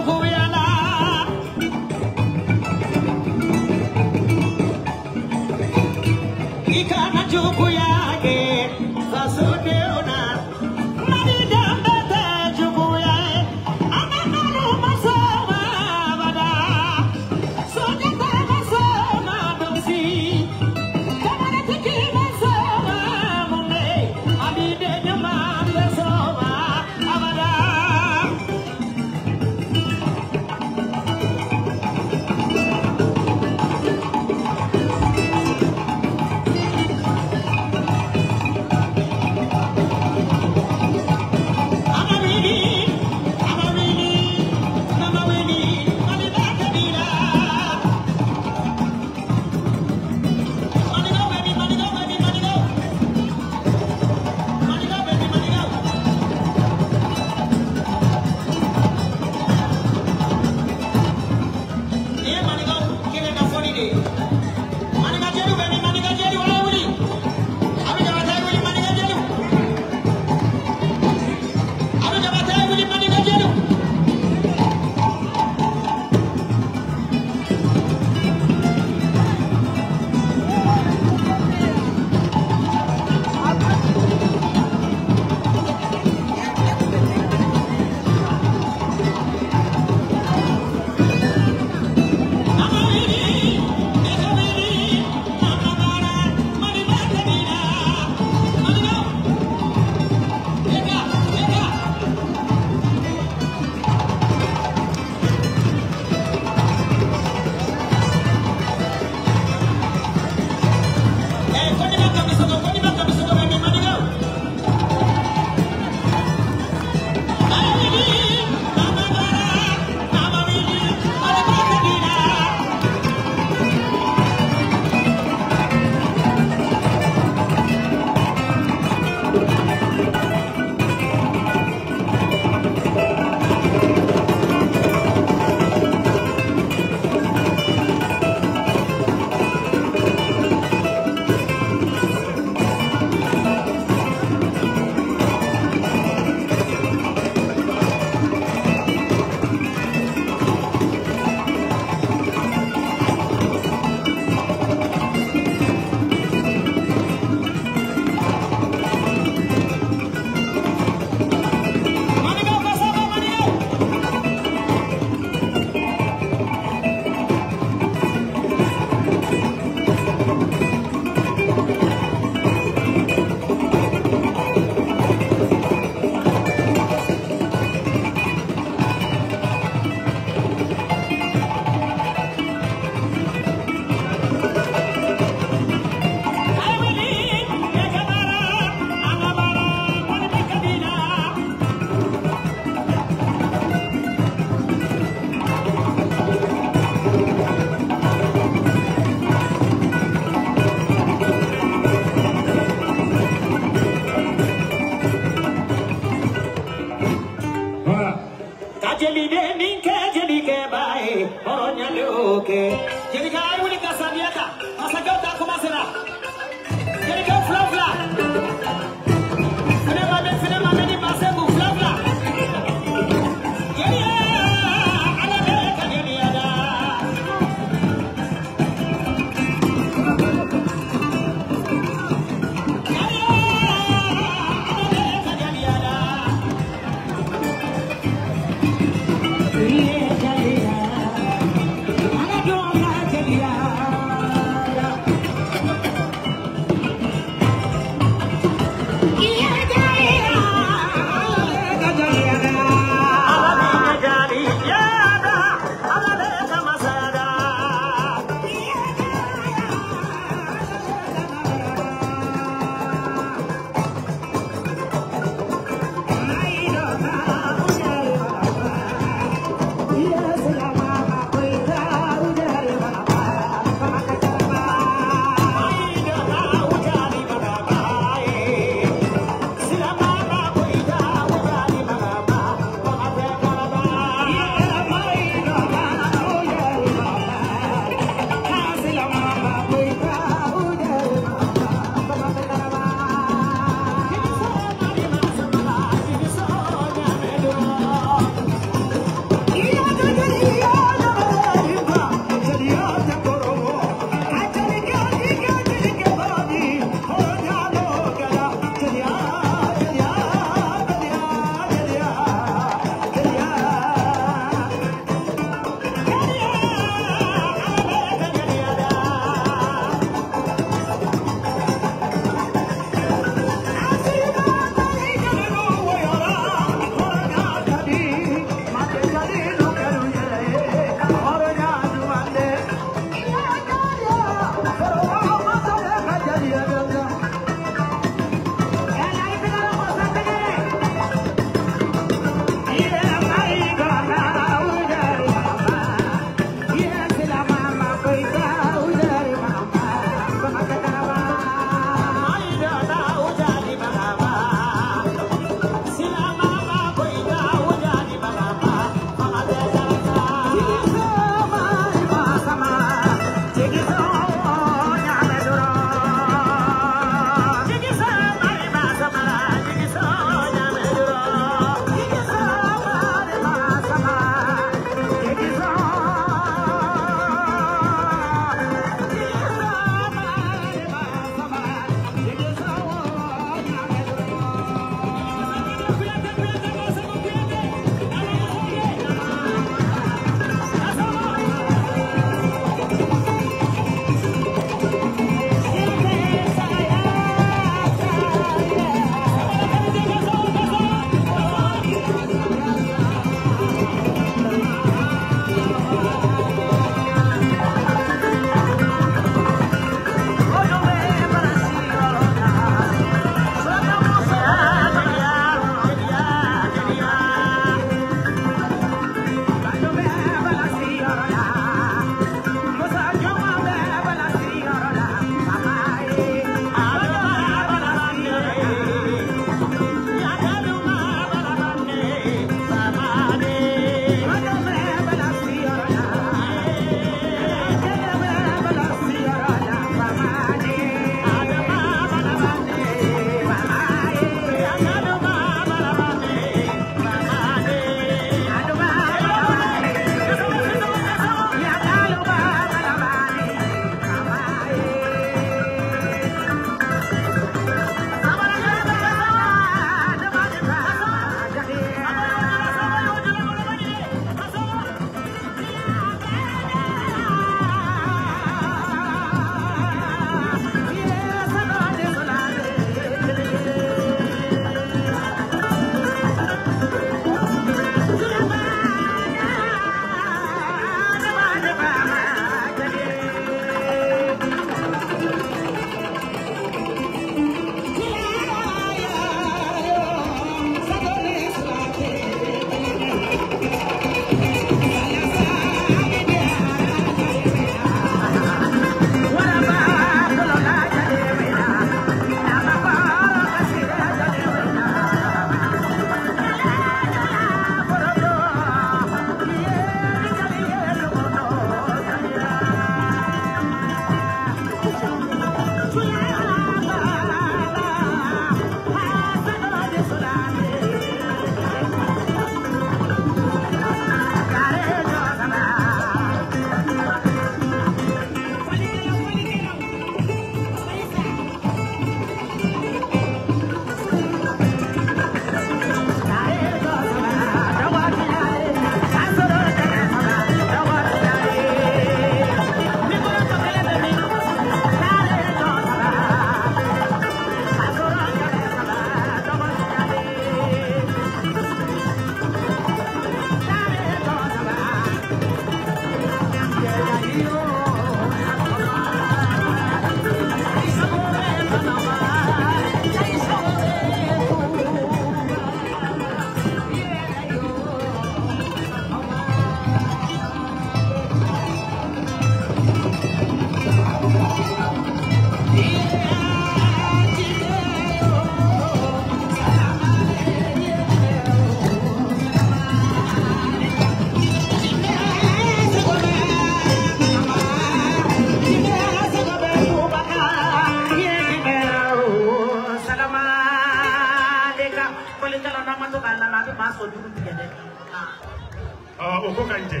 au Kokaïté.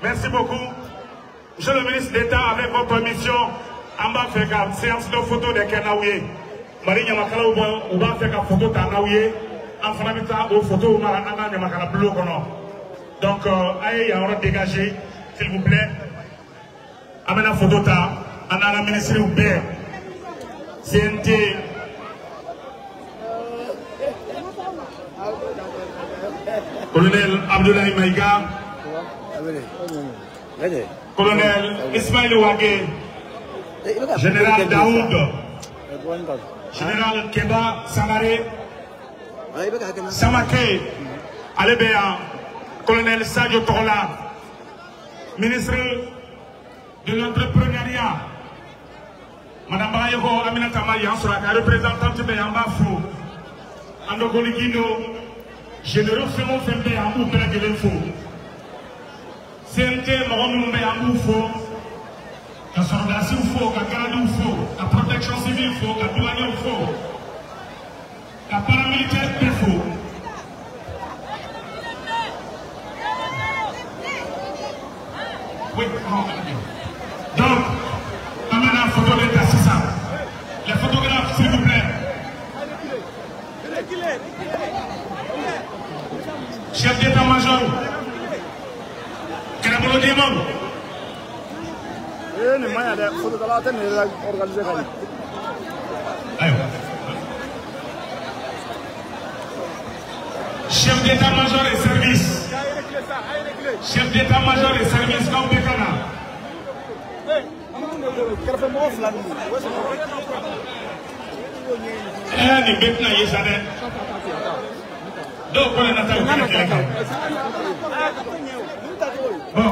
Merci beaucoup. Monsieur le ministre d'État, avec votre permission, on va faire une séance de photos de Kenaouye. Marie Yamakala, on va faire une photo de Kenaouye. En France, aux photos, on va faire une bleu. Donc, il y a un dégagé, s'il vous plaît. Amena la photo, on a la ministre ouvert. CNT. Colonel Abdoulaye Maïga. Colonel Ismaël Ouagé. Général Daoud. Général Keba Sangaré. Samake. Alébéa. Colonel Sadio Torla. Ministre de l'entrepreneuriat. Madame Bayego Aminata Mayan Soraka, représentante de Yambafou. Andogoligino, généreux Fémon Fembe Yambou Pélagelefo. CNT Morombe Yambou Fo. La soldation Fo, la garde Fo, la protection civile Fo, la douane Fo. La paramilitaire Fo. Oui, donc, amène la photo de Tassissa. Les photographes, s'il vous plaît. Chef d'état-major. Karabolo Diamond. Chef d'état-major et service. Chef d'état-major et service comme Bekana. Ni betna yesade. Donc on a nataka. Bon.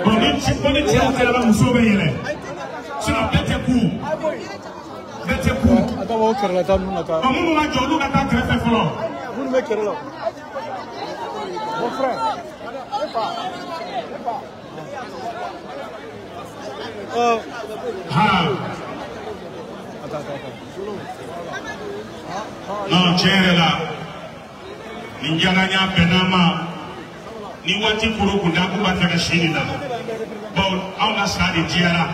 Bon, même si on est à la musobe yele. Sur la bête coup. Bête coup. Attends, on va la table nata. On va jolu nata très fort. Vous me kerlo. Mon frère. Non, tiens là. Ninjaganya Benama. Ni wati kuro kundaku bataka shini na. Bon, on a ça de diara.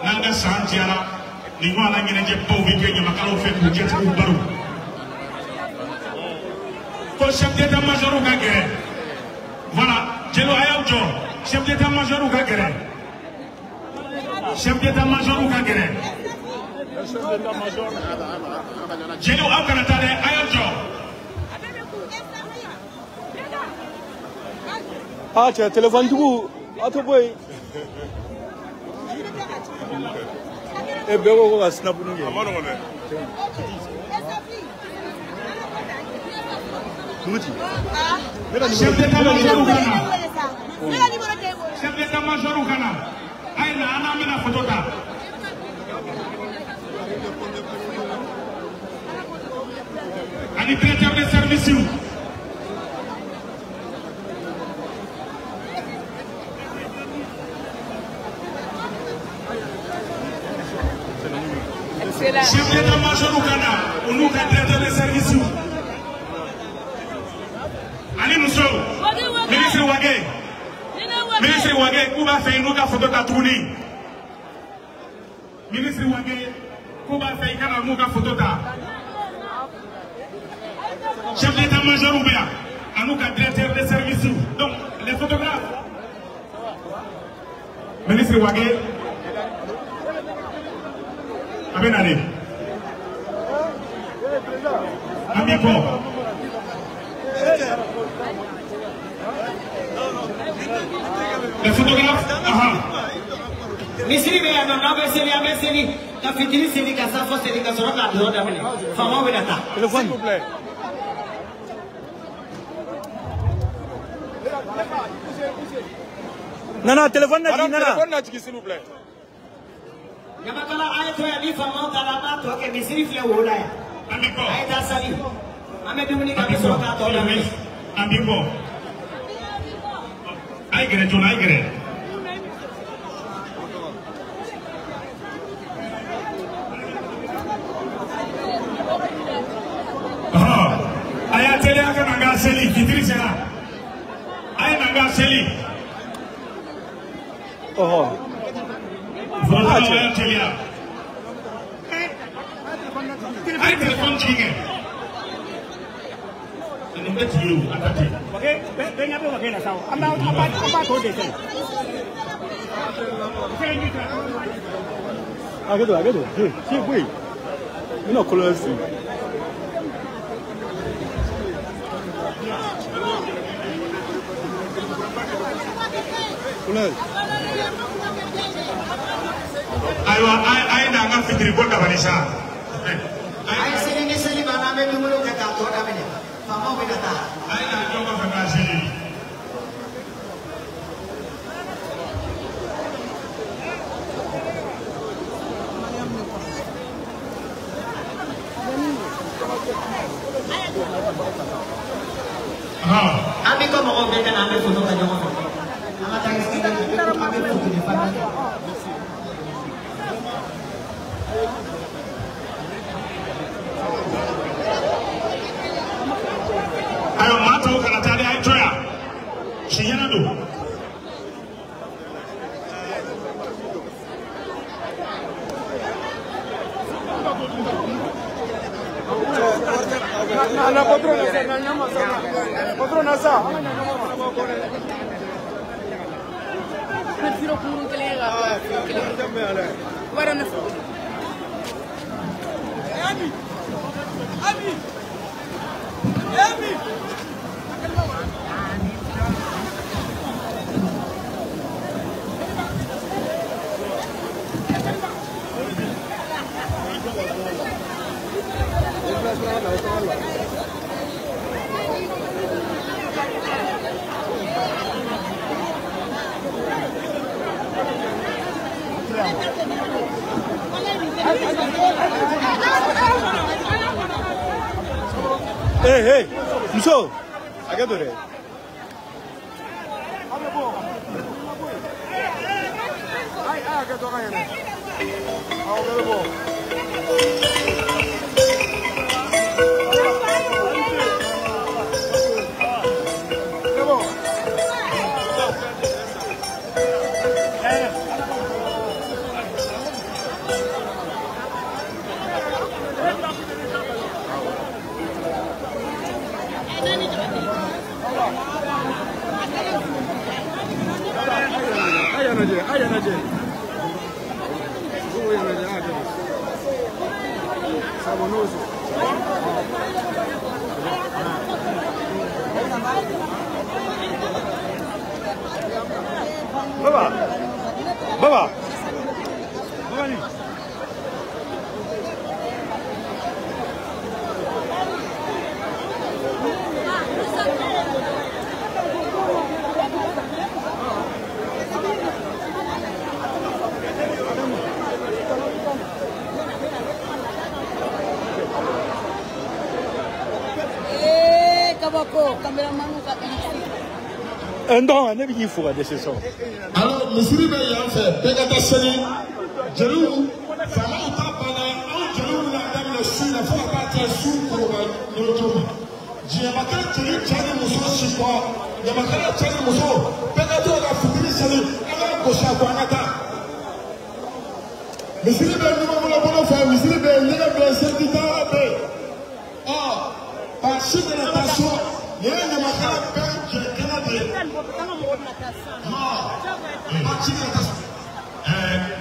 Nanga san diara. Ni wala ngine je bovi Kenya makalo fait pour jet pour baru. Ko chef d'état-major ou gagere. Voilà, Jelo Ayaujo, chef d'état-major ou gagere. Chef d'état-major ou gagere. Jelo Aukanatale Ayaujo. Ah, tu as téléphone tout. Ah, tu boy. Eh bien, on va snap nous. Chef d'état-major ou Ghana. Chef d'état-major ou Ghana. Aïna, Anna, photo ta. Ani directeur de service. Chef d'état-major ou Ghana. On nous a directeur de service. Ali Mousso, ministre Ouagé. Ministre Ouagé, où va faire une autre photo de tournée. Ministre Ouagé, où va faire une autre photo de chef d'état-major ou bien, à nous directeur de service. Donc, les photographes. Ministre Ouagé. Abenale. Amico. Les photographes. Misiri be ya na be seli ka fitiri seli ka safo seli ka soro ka do da mene fama we data téléphone s'il vous plaît. Nana téléphone na s'il vous plaît. Yamakala ayato ya ni fama kala na to ke misiri fle wo da ya Amico. ayta sali ame dumuni ka soro ka do da mene Amico. Ay gere John ay gere. Aya tele aka nanga seli fitiri sera. seli. Oh. Voilà la télé. Ay téléphone jigé. Ni ngati yo akati. Okay, ben yabe wa kena sawa. Amba to de sen. Agedo. Si boy. Ino close. Aywa ay na nga fitri bonda banisha. Ay seli bana me dumulo ka ta to da mene. Fama we ta. Ay na jonga fa seli. Abi ko mo be na me foto ka jonga. Ama ta ngi ka me foto ni fa. Ayo mata kana tade ay toya. Shi yana do. Na patrona sana nyama sana. Patrona sa. Tiro kurung kelega. Bara na. Abi. Hey, Muso. Agadore. Baba. Kabako, cameraman ka Non, ne bi fuga de so. Alors, misiri bɛ yan fɛ bɛɛ ka taa seli jeliw faamaw ta banna anw jeliw bɛna daminɛ su in na fo ka taa kɛ su koroba ɲɔjɔ ma diɲɛmakɛ jeli cɛ ni muso si kɔ ɲamakala cɛ ni muso bɛɛ ka to ka fitiri seli an ka gosi a kɔ an ka taa misiri bɛ ɲuman bolo fɛ misiri bɛ ɲɛgɛn bɛ seli taara bɛ ɔ ba si kana taa so nin ye ɲamakala bɛɛ jɛ kɛnɛ de ye.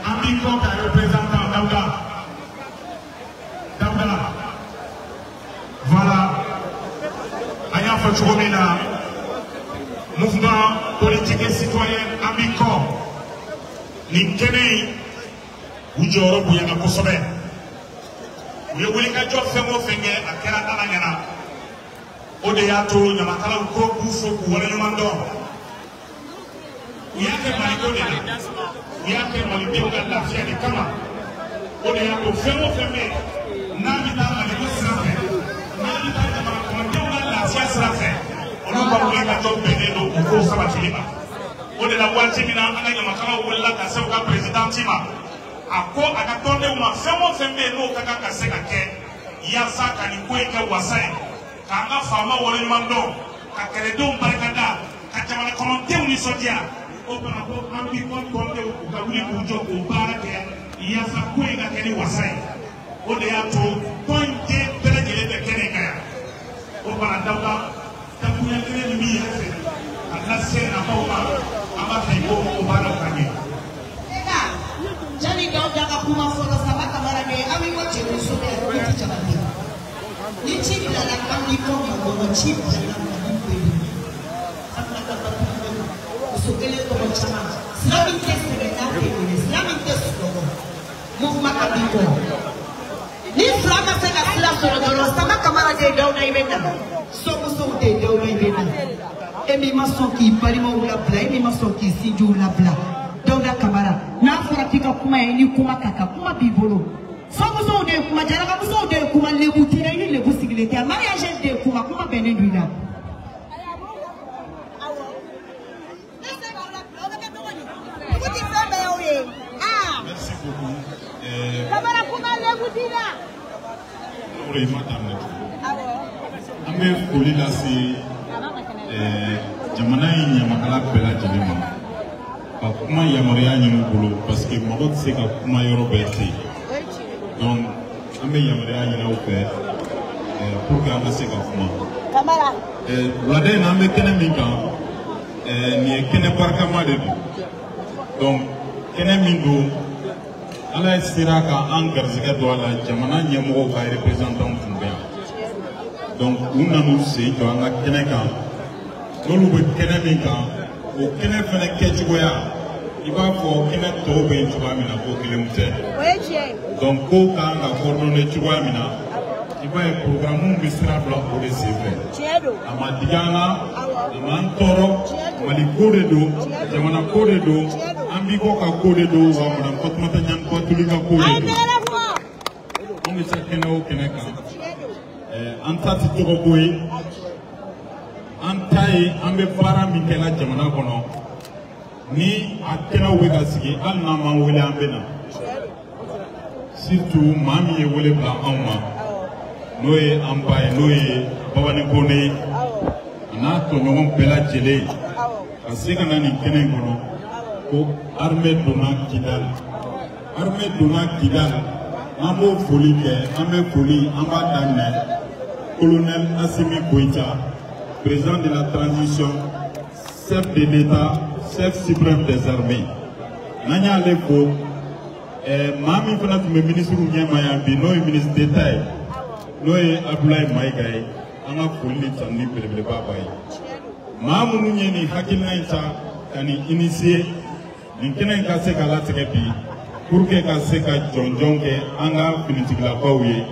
Amico qui est représentant Daouda. Voilà. Aya Fachuromena, mouvement politique et citoyen Amico. Ninkene, Oujoro Bouyana Kosobe. Vous voulez qu'un job fait mon finger à Kerata Nagana. Odeyato, Yamakala Uko, Boufo, Koualemando. Yake maikode yake mwalibiunga lafia ni kama ode yako femo feme nami tama ni kusrafe nami tama mwalibiunga lafia srafe onuka mwega job beneno uko sama chilima ode la wati mina anga makala wala kasa uka president tima ako akatonde uma femo feme no kaka kaseka ke yasa kanikueka wasai kanga fama wale mando kakeledo mbarekada kachamana konote nisɔndiya o fana ko an bi kɔnte u ka wuli k'u jɔ k'u baara kɛ yaasa ko in ka kɛ ni wasa ye o de y'a to tɔn in den bɛɛ lajɛlen bɛ kɛnɛ kan yan o fana dawuda dakuruya kelen ni min yɛrɛ fɛ a lase nafaw ma an b'a fɛ ko o baaraw ka ɲɛ. Jani Dawuda ka kuma fɔlɔ Sama Kamara bɛ an bɛ bɔ cɛmuso bɛɛ o ti jabate ni ci bilala an b'i kɔ ma bɔ ci bilala Mali bɛɛ muso kelen tɔgɔ caman sira min tɛ sɛbɛn n'a tɛ wele sira min tɛ sunɔgɔ mouvement ka b'i kɔ ni fila ma se ka sira sɔrɔ dɔrɔn Sama Kamara de ye Dawuda i bɛ na sɔmusow de ye Dawuda i bɛ na e min ma sɔn k'i balimaw labila e min ma sɔn k'i sinjiw labila Dawuda Kamara n'a fɔra k'i ka kuma ye ni kuma ka kan kuma b'i bolo sɔmusow de ye kuma jarakamusow de ye kuma lebu tɛ i ni lebu sigilen tɛ mariage de ye kuma bɛnnen don i la. Merci beaucoup. Kamara kuma lebu dira. Oui, madame. An bɛ foli lase jamana in ɲamakala bɛɛ lajɛlen ma. Ka kuma yamaruya ɲini u bolo parce que mɔgɔ tɛ se ka kuma yɔrɔ bɛɛ ten. Donc an bɛ yamaruya ɲini u fɛ pour que an ka se ka kuma. Wulada in na an bɛ kɛnɛ min kan nin ye kɛnɛ barikama de don. Donc kɛnɛ min don Ala ye sera ka an garisɛgɛ don a la jamana ɲɛmɔgɔw ka représentant tun bɛ yan. Donc u nan'u sen jɔ an ka kɛnɛ kan n'olu bɛ kɛnɛ min kan o kɛnɛ fana kɛcogoya i b'a fɔ kɛnɛ tɔw bɛ yen cogoya min na ko kelen tɛ. Donc kow kan ka coordonner cogoya min na i b'a ye programme bɛ sira bila o de senfɛ. A ma digi an na a m'an tɔɔrɔ Mali ko de don jamana ko de don an b'i kɔ ka ko de don wa madame Fatumata Ɲani Batuli ka ko de don. An bɛ se kɛnɛ o kɛnɛ kan an ta tɛ tɔgɔ ko ye an ta ye an bɛ baara min kɛ la jamana kɔnɔ ni a kɛnɛw bɛ ka sigi hali n'an m'an wele an bɛ na surtout maa min ye wele bila anw ma n'o ye an ba ye n'o ye Babani Kone ye a n'a tɔɲɔgɔn bɛɛ lajɛlen ka se ka na nin kɛnɛ in kɔnɔ ko armée donna Kidal armée donna Kidal an b'o foli kɛ an bɛ foli an b'a daminɛ colonel Assimi Goïta président de la transition chef de l'État chef suprême des armées n'an y'ale fo maa min fana tun bɛ ministre ɲɛma yan bi n'o ye ministre d'État ye n'o ye Abdoulaye Maïga ye an ka foli ni tanuni belebeleba b'a ye maa minnu ye nin hakilina in ta ka nin initier nin kɛnɛ in ka se ka latigɛ bi pour que ka se ka jɔnjɔn kɛ an ka finitigilakaw ye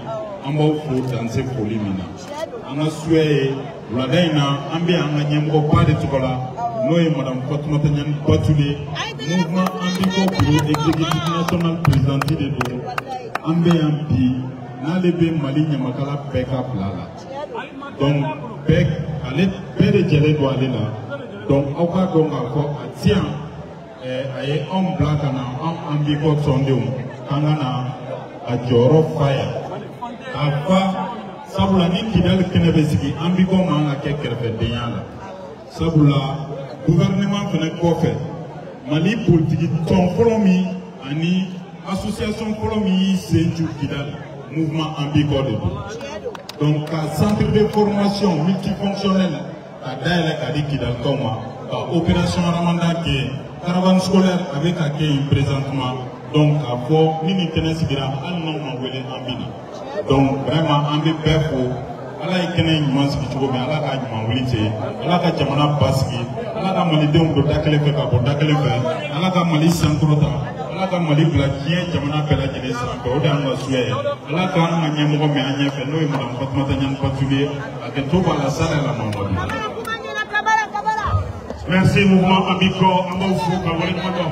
an b'aw fo dan se foli min na an ka suya ye wulada in na an bɛ an ka ɲɛmɔgɔba de tɔgɔ la n'o ye madame Fatumata Ɲani Batuli mouvement an b'i kɔ bureau exécutif national présidente de don an bɛ yan bi n'ale bɛ Mali ɲamakala bɛɛ ka bila la donc ale bɛɛ de jɛlen don ale la donc aw k'a dɔn k'a fɔ a ti yan a ye anw bila ka na an b'i kɔ tɔndenw k'an ka na a jɔyɔrɔ fa yan k'a fa sabula ni Kidal kɛnɛ bɛ sigi an b'i kɔ man ka kɛ kɛrɛfɛdenya la sabula gouvernement fana kɔfɛ Mali politiki tɔn fɔlɔ min ani association fɔlɔ min y'i sen ju Kidal mouvement an b'i kɔ de don donc ka centre de formation multifonctionnel ka dayɛlɛ ka di Kidalikaw ma ka opération Ramadan kɛ caravane scolaire a bɛ ka kɛ yen présentement donc k'a fɔ ni nin kɛnɛ sigira hali n'anw ma wele an bɛ na donc vraiment an bɛ bɛɛ fo Ala ye kɛnɛ ɲuman sigi cogo min Ala k'a ɲuman wuli ten Ala ka jamana basigi Ala ka malidenw don da kelen fɛ ka bɔ da kelen fɛ Ala ka Mali sankɔrɔta Ala ka Mali bila diɲɛ jamana bɛɛ lajɛlen sanfɛ o de y'an ka suya ye Ala k'an ka ɲɛmɔgɔ min an ɲɛfɛ n'o ye madame Fatumata Ɲani Batuli ye a kɛ to b'a la sala la Mamadu. Merci mouvement Abiko an b'aw fo ka waleɲuman dɔn.